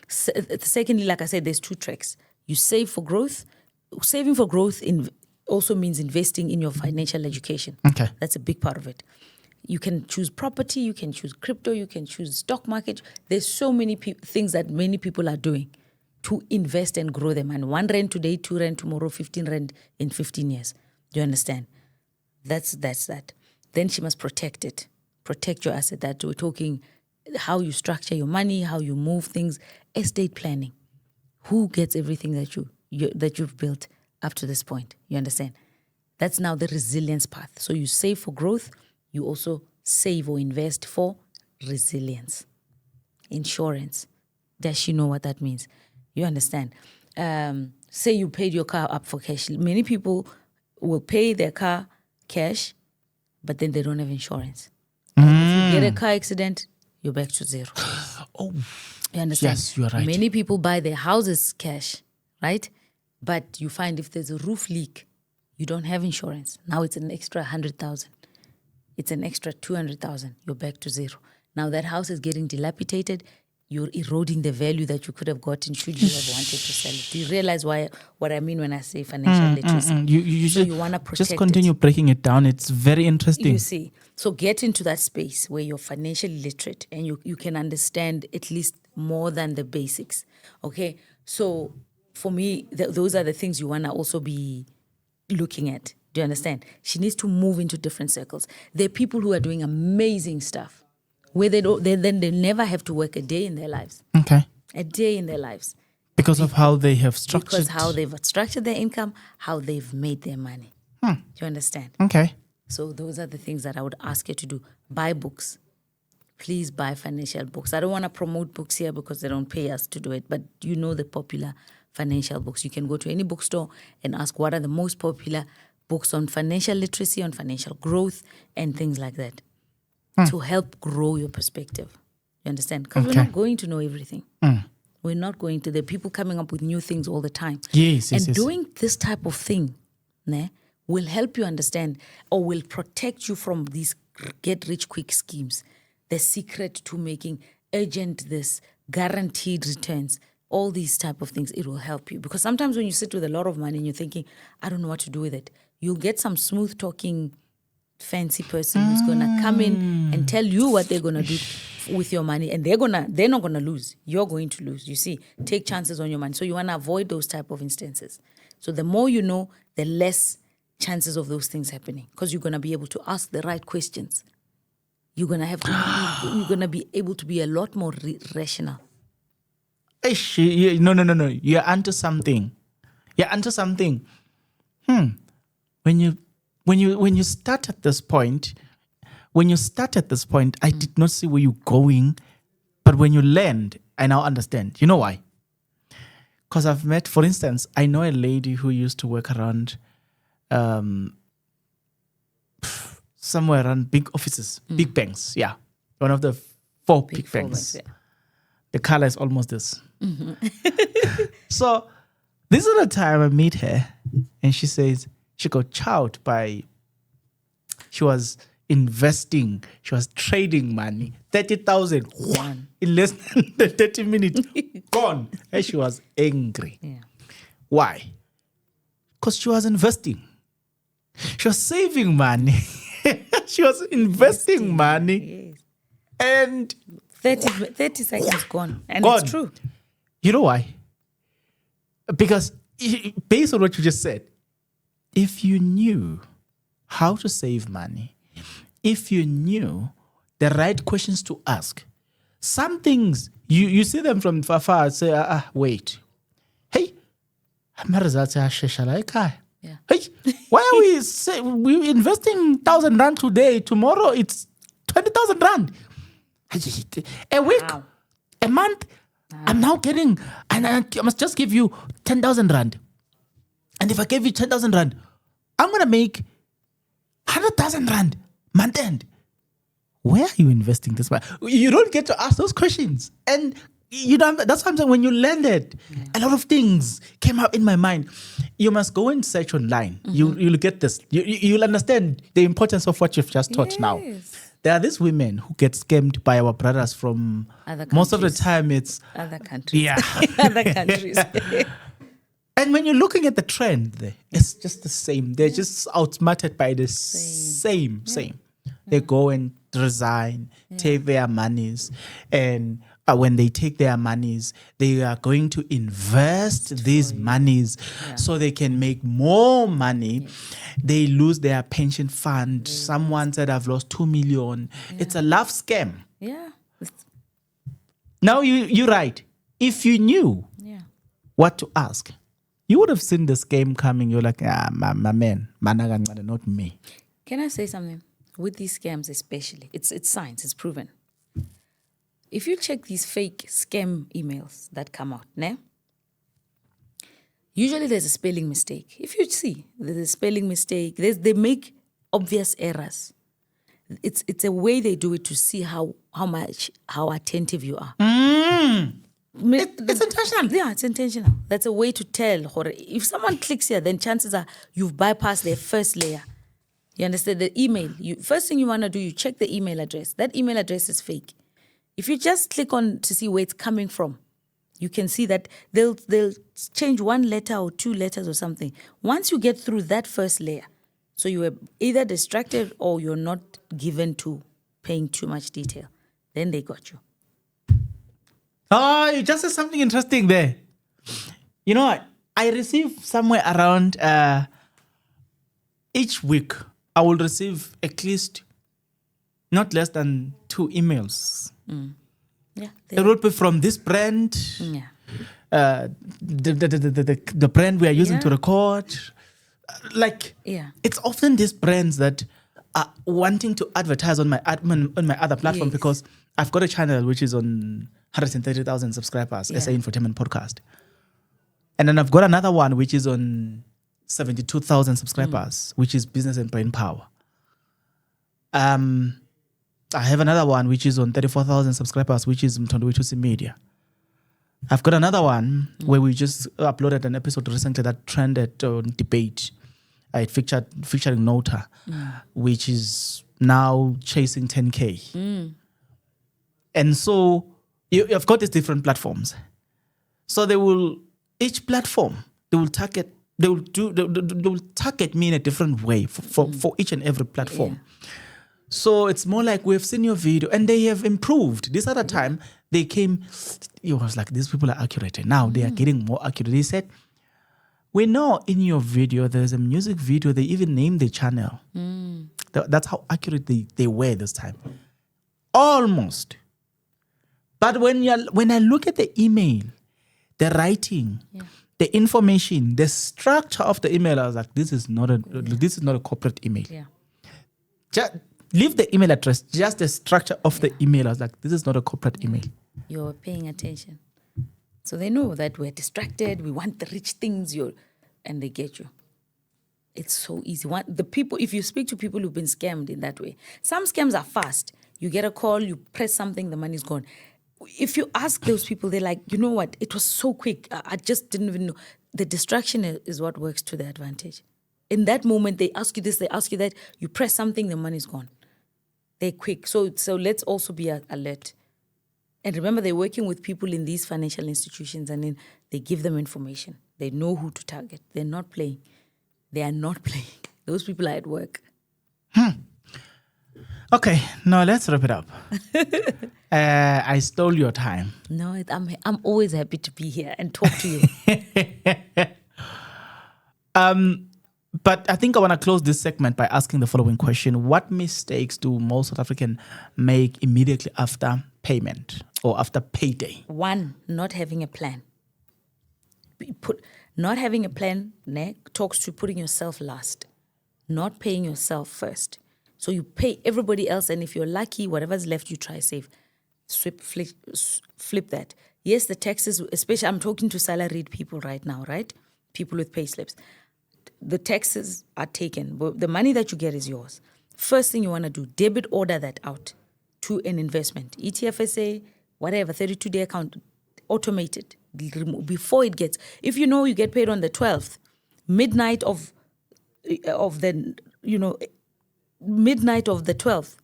Secondly, like I said, there's 2 tracks. You save for growth. Saving for growth also means investing in your financial education.
Okay.
That's a big part of it. You can choose property, you can choose crypto, you can choose stock market. There's so many things that many people are doing to invest and grow them. And 1 rand today, 2 rand tomorrow, 15 rand in 15 years. Do you understand? That's that. Then she must protect it. Protect your asset. That we're talking how you structure your money, how you move things, estate planning. Who gets everything that you've built up to this point? You understand? That's now the resilience path. So you save for growth. You also save or invest for resilience. Insurance. Does she know what that means? You understand? Say you paid your car up for cash. Many people will pay their car cash, but then they don't have insurance. And if you get a car accident, you're back to zero.
Oh,
you understand?
yes, you are right.
Many people buy their houses cash, right? But you find if there's a roof leak, you don't have insurance. Now it's an extra 100,000. It's an extra 200,000. You're back to zero. Now that house is getting dilapidated. You're eroding the value that you could have gotten should you have wanted to sell it. Do you realize what I mean when I say financial literacy? So you want to protect
just continue breaking it down. It's very interesting.
You see. So get into that space where you're financially literate and you can understand at least more than the basics. Okay? So for me, those are the things you want to also be looking at. Do you understand? She needs to move into different circles. There are people who are doing amazing stuff where they never have to work a day in their lives.
Okay.
A day in their lives.
Because of how they have structured.
Because how they've structured their income, how they've made their money. Do you understand?
Okay.
So those are the things that I would ask you to do. Buy books. Please buy financial books. I don't want to promote books here because they don't pay us to do it, but you know the popular financial books. You can go to any bookstore and ask what are the most popular books on financial literacy, on financial growth, and things like that to help grow your perspective. You understand? Because we're not going to know everything. We're not going to. There are people coming up with new things all the time.
Yes.
Doing this type of thing will help you understand or will protect you from these get-rich-quick schemes. The secret to making urgent this, guaranteed returns, all these type of things, it will help you. Because sometimes when you sit with a lot of money and you're thinking, I don't know what to do with it, you'll get some smooth-talking fancy person who's going to come in and tell you what they're going to do with your money, and they're not going to lose. You're going to lose. You see, take chances on your money. So you want to avoid those type of instances. So the more you know, the less chances of those things happening, because you're going to be able to ask the right questions. You're going to be able to be a lot more rational.
No. You're onto something. When you start at this point, I did not see where you're going, but when you land, I now understand. You know why? Because I've met, for instance, I know a lady who used to work around somewhere around big offices, big banks. Yeah, one of the four big banks. Yeah. The color is almost this. So this is the time I meet her, and she says she got chowed by. She was investing. She was trading money. 30,000 in less than 30 minutes. Gone. And she was angry.
Yeah.
Why? Because she was investing. She was saving money. She was investing money.
Yes.
And
30 seconds gone. And
gone.
It's true.
You know why? Because based on what you just said, if you knew how to save money, if you knew the right questions to ask, some things, you see them from far and say, wait. Hey,
Yeah.
Hey, why are we investing 1,000 rand today? Tomorrow it's 20,000 rand. A week,
Wow.
a month. I'm now getting, and I must just give you 10,000 rand. And if I give you 10,000 rand, I'm going to make 100,000 rand month end. Where are you investing this money? You don't get to ask those questions. And you know, that's what I'm saying. When you landed, a lot of things came up in my mind. You must go and search online. You'll get this. You'll understand the importance of what you've just taught now. There are these women who get scammed by our brothers from
Other
most of the
countries.
time it's
Other countries.
yeah.
Other countries.
And when you're looking at the trend there, it's just the same. They're just outsmarted by the same. They go and resign, take their monies, and when they take their monies, they are going to invest these monies so they can make more money. They lose their pension fund. Someone said, I've lost 2 million. It's a love scam.
Yeah.
Now you're right. If you knew what to ask, you would have seen this game coming. You're like, my man, Managangana, not me.
Can I say something? With these scams especially, it's science, it's proven. If you check these fake scam emails that come out, usually there's a spelling mistake. If you see, there's a spelling mistake. They make obvious errors. It's a way they do it to see how attentive you are.
It's intentional.
Yeah, it's intentional. That's a way to tell. If someone clicks here, then chances are you've bypassed their first layer. You understand? The email. First thing you want to do, you check the email address. That email address is fake. If you just click on to see where it's coming from, you can see that they'll change one letter or two letters or something. Once you get through that first layer, so you were either distracted or you're not given to paying too much detail, then they got you.
Oh, you just said something interesting there. You know, I receive somewhere around each week, I will receive at least not less than 2 emails.
Yeah,
It will be from this brand, the brand we are using to record. It's often these brands that are wanting to advertise on my other platform because I've got a channel which is on 130,000 subscribers, SA Infotainment Podcast. And then I've got another one which is on 72,000 subscribers, which is Business and Brain Power. I have another one which is on 34,000 subscribers, which is Mtondo Media. I've got another one where we just uploaded an episode recently that trended on debate. It featuring Nota, which is now chasing 10K. And so you've got these different platforms. So each platform, they will target me in a different way for each and every platform. So it's more like we've seen your video and they have improved. This other time they came, it was like, these people are accurate. Now they are getting more accurate. They said, we know in your video, there's a music video, they even named the channel. That's how accurate they were this time. Almost. But when I look at the email, the writing, the information, the structure of the email, I was like, this is not a corporate email.
Yeah.
Just leave the email address, just the structure of the email. I was like, this is not a corporate email.
You're paying attention. So they know that we're distracted, we want the rich things, and they get you. It's so easy. If you speak to people who've been scammed in that way, some scams are fast. You get a call, you press something, the money's gone. If you ask those people, they're like, you know what? It was so quick. I just didn't even know. The distraction is what works to their advantage. In that moment, they ask you this, they ask you that. You press something, the money's gone. They're quick. So let's also be alert. And remember, they're working with people in these financial institutions, and then they give them information. They know who to target. They're not playing. They are not playing. Those people are at work.
Okay, now let's wrap it up. I stole your time.
No, I'm always happy to be here and talk to you.
But I think I want to close this segment by asking the following question. What mistakes do most South Africans make immediately after payment or after payday?
1, not having a plan. Not having a plan talks to putting yourself last, not paying yourself first. So you pay everybody else, and if you're lucky, whatever's left, you try save. Flip that. Yes, the taxes, especially I'm talking to salaried people right now, right? People with pay slips. The taxes are taken, but the money that you get is yours. First thing you want to do, debit order that out to an investment. ETFSA, whatever, 32-day account, automated. Before it gets, if you know you get paid on the 12th, midnight of the 12th,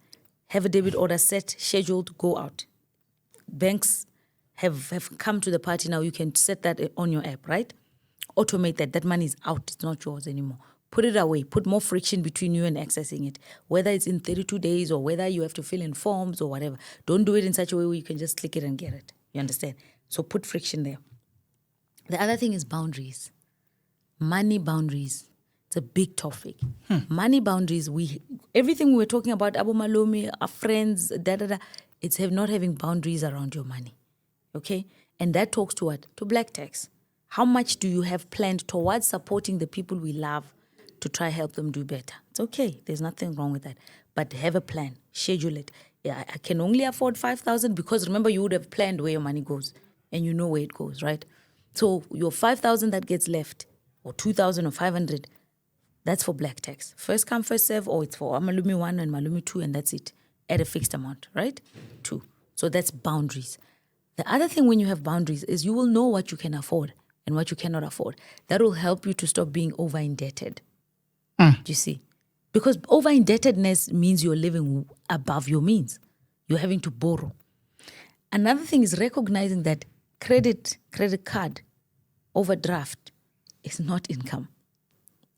have a debit order set, scheduled, go out. Banks have come to the party now. You can set that on your app, right? Automate that. That money is out. It's not yours anymore. Put it away. Put more friction between you and accessing it, whether it's in 32 days or whether you have to fill in forms or whatever. Don't do it in such a way where you can just click it and get it. You understand? So put friction there. The other thing is boundaries. Money boundaries. It's a big topic. Money boundaries. Everything we were talking about, Abu Malumi, our friends, it's not having boundaries around your money. Okay? And that talks to what? To black tax. How much do you have planned towards supporting the people we love to try help them do better? It's okay. There's nothing wrong with that. But have a plan. Schedule it. Yeah, I can only afford 5,000 because remember you would have planned where your money goes and you know where it goes, right? So your 5,000 that gets left or 2,000 or 500, that's for black tax. First come, first serve, or it's for Malumi 1 and Malumi 2 and that's it. At a fixed amount, right? 2. So that's boundaries. The other thing when you have boundaries is you will know what you can afford and what you cannot afford. That will help you to stop being over-indebted. Do you see? Because over-indebtedness means you're living above your means. You're having to borrow. Another thing is recognizing that credit card, overdraft is not income.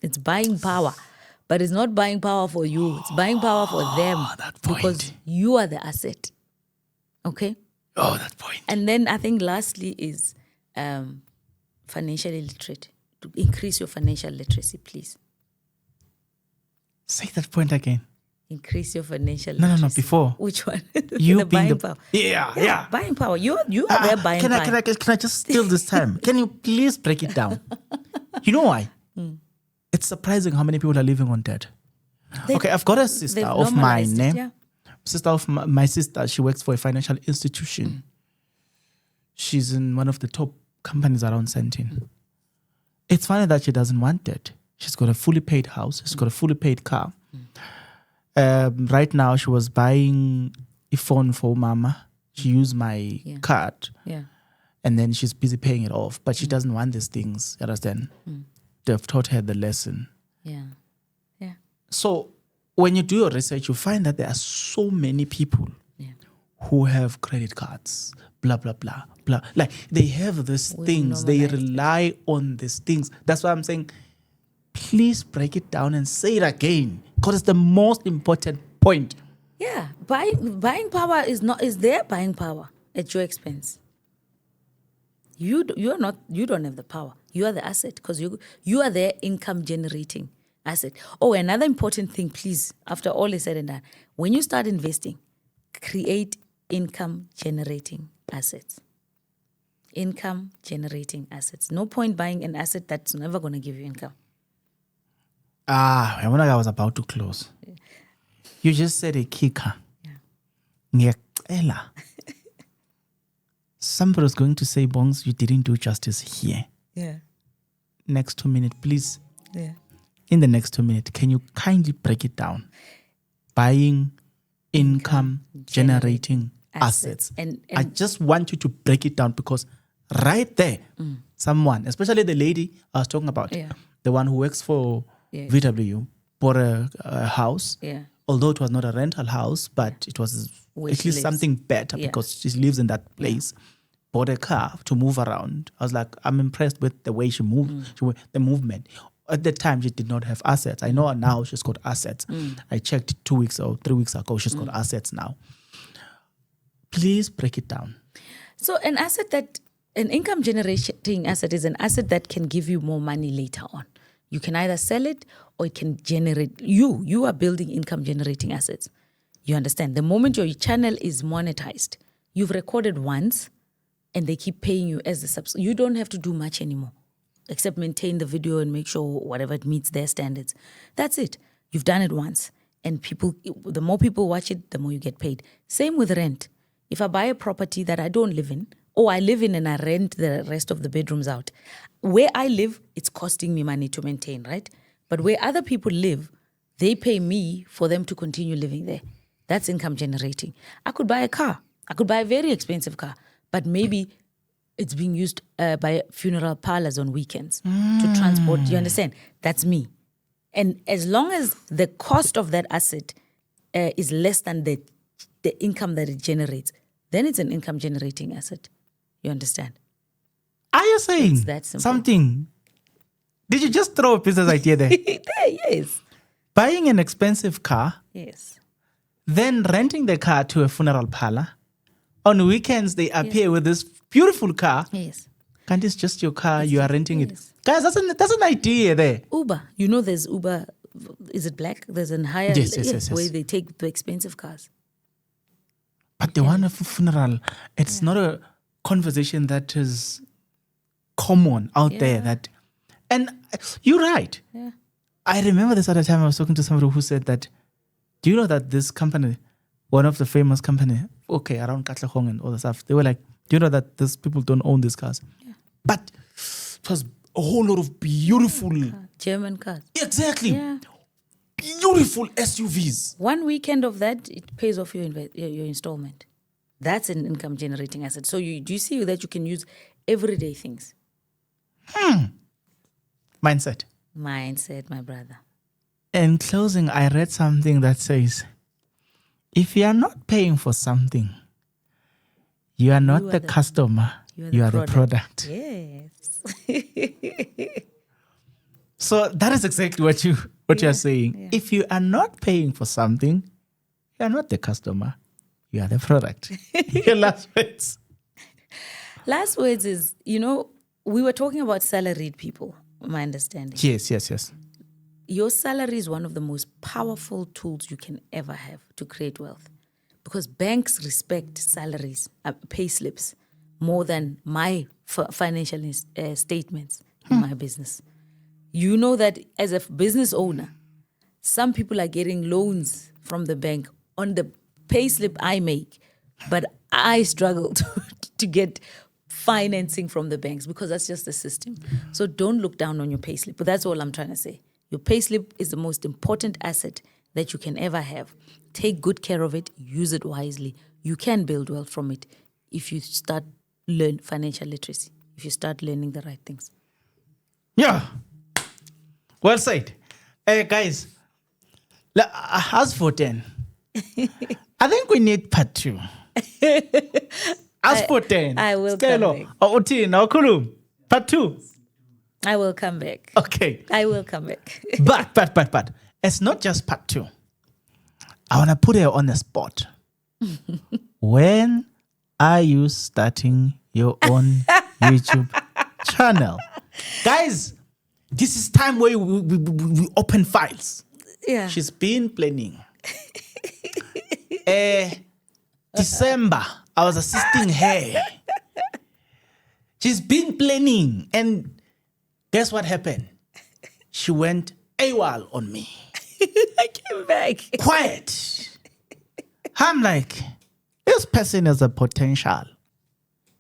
It's buying power. But it's not buying power for you. It's buying power for them.
That point.
Because you are the asset. Okay?
Oh, that point.
And then I think lastly is financially literate. To increase your financial literacy, please.
Say that point again.
Increase your financial literacy.
No, before.
Which one?
You
the
being
buying
the...
power.
Yeah.
Buying power. You are there buying
can
power.
Can I just steal this time? Can you please break it down? You know why? It's surprising how many people are living on debt. Okay, I've got a sister of mine. Sister of my sister, she works for a financial institution. She's in one of the top companies around Sentin. It's funny that she doesn't want it. She's got a fully paid house. She's got a fully paid car. Right now, she was buying a phone for Mama. She used my card.
Yeah.
And then she's busy paying it off. But she doesn't want these things. You understand? They've taught her the lesson.
Yeah.
So when you do your research, you find that there are so many people who have credit cards, blah, blah, blah, blah. Like they have these things. They rely on these things. That's why I'm saying, please break it down and say it again. Because it's the most important point.
Yeah. Buying power is their buying power at your expense. You don't have the power. You are the asset because you are their income generating asset. Oh, another important thing, please, after all is said and done, when you start investing, create income generating assets. Income generating assets. No point buying an asset that's never going to give you income.
I was about to close. You just said a kicker. Yeah. Somebody was going to say, Bongs, you didn't do justice here.
Yeah.
Next 2 minutes, please.
Yeah.
In the next 2 minutes, can you kindly break it down? Buying income generating assets. And I just want you to break it down because right there, someone, especially the lady I was talking about, the one who works for VW, bought a house.
Yeah.
Although it was not a rental house, but it was at least something better because she lives in that place. Bought a car to move around. I was like, I'm impressed with the way she moved, the movement. At the time, she did not have assets. I know now she's got assets. I checked 2 weeks or 3 weeks ago, she's got assets now. Please break it down.
So an income generating asset is an asset that can give you more money later on. You can either sell it or it can generate. You are building income generating assets. You understand? The moment your channel is monetized, you've recorded once and they keep paying you as the subs. You don't have to do much anymore except maintain the video and make sure whatever it meets their standards. That's it. You've done it once. And the more people watch it, the more you get paid. Same with rent. If I buy a property that I don't live in, or I live in and I rent the rest of the bedrooms out, where I live, it's costing me money to maintain, right? But where other people live, they pay me for them to continue living there. That's income generating. I could buy a car. I could buy a very expensive car, but maybe it's being used by funeral parlors on weekends to transport. You understand? That's me. And as long as the cost of that asset is less than the income that it generates, then it's an income generating asset. You understand?
Are you saying
that simple.
something Did you just throw a business idea there?
Yes.
Buying an expensive car,
Yes.
then renting the car to a funeral parlor. On weekends, they appear with this beautiful car.
Yes.
And it's just your car, you are renting it.
Yes.
Guys, that's an idea there.
Uber. You know there's Uber. Is it black? There's a higher
Yes.
where they take the expensive cars.
But the one of funeral, it's not a conversation that is common out there. And you're right.
Yeah.
I remember this other time I was talking to somebody who said that, do you know that this company, one of the famous company, around Katlehong and all the stuff, they were like, do you know that these people don't own these cars? Yeah. But it was a whole lot of beautiful...
German cars.
Exactly.
Yeah.
Beautiful SUVs.
One weekend of that, it pays off your installment. That's an income generating asset. So do you see that you can use everyday things?
Mindset,
my brother.
In closing, I read something that says, if you are not paying for something, you are not the customer, you are the product.
Yes.
So that is exactly what you're saying. Yeah. If you are not paying for something, you are not the customer, you are the product. Your last words.
Last words is, we were talking about salaried people, my understanding.
Yes.
Your salary is one of the most powerful tools you can ever have to create wealth, because banks respect salaries, pay slips, more than my financial statements in my business. You know that as a business owner, some people are getting loans from the bank on the pay slip I make, but I struggle to get financing from the banks because that's just the system. So don't look down on your pay slip. But that's all I'm trying to say. Your pay slip is the most important asset that you can ever have. Take good care of it. Use it wisely. You can build wealth from it if you start learn financial literacy, if you start learning the right things.
Yeah. Well said. Guys, as for 10, I think we need part 2. As for 10.
I will come back.
Part 2.
I will come back.
Okay.
I will come back.
But it's not just part 2. I want to put her on the spot. When are you starting your own YouTube channel? Guys, this is time where we open files.
Yeah.
She's been planning. December, I was assisting her. She's been planning. And guess what happened? She went AWOL on me.
I came back.
Quiet. I'm like, this person has a potential.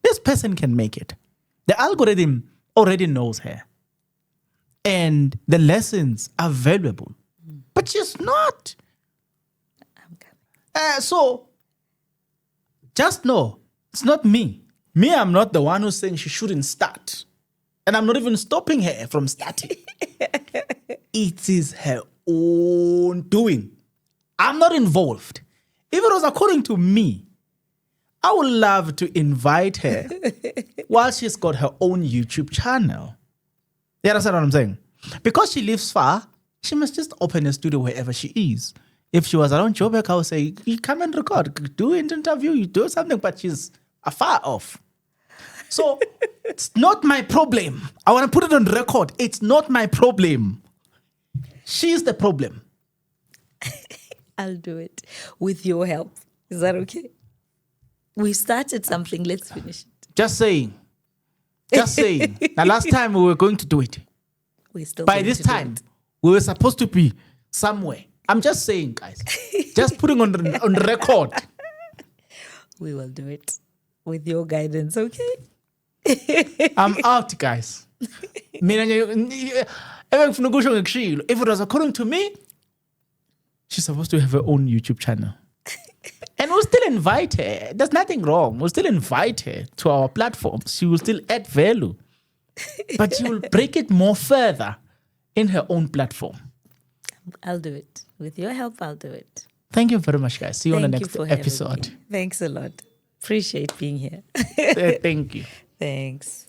This person can make it. The algorithm already knows her. And the lessons are valuable. But she's not.
I'm coming.
So, just know, it's not me. Me, I'm not the one who's saying she shouldn't start. And I'm not even stopping her from starting. It is her own doing. I'm not involved. If it was according to me, I would love to invite her while she's got her own YouTube channel. You understand what I'm saying? Because she lives far, she must just open a studio wherever she is. If she was around Joburg, I would say, you come and record, do an interview, you do something, but she's afar off. So it's not my problem. I want to put it on record. It's not my problem. She's the problem.
I'll do it with your help. Is that okay? We started something. Let's finish it.
Just saying. Now, last time we were going to do it. By this time, we were supposed to be somewhere. I'm just saying, guys. Just putting on record.
We will do it with your guidance, okay?
I'm out, guys. If it was according to me, she's supposed to have her own YouTube channel. And we'll still invite her. There's nothing wrong. We'll still invite her to our platforms. She will still add value. But she will break it more further in her own platform.
I'll do it. With your help, I'll do it.
Thank you very much, guys. See you on the next episode.
Thanks a lot. Appreciate being here.
Thank you.
Thanks.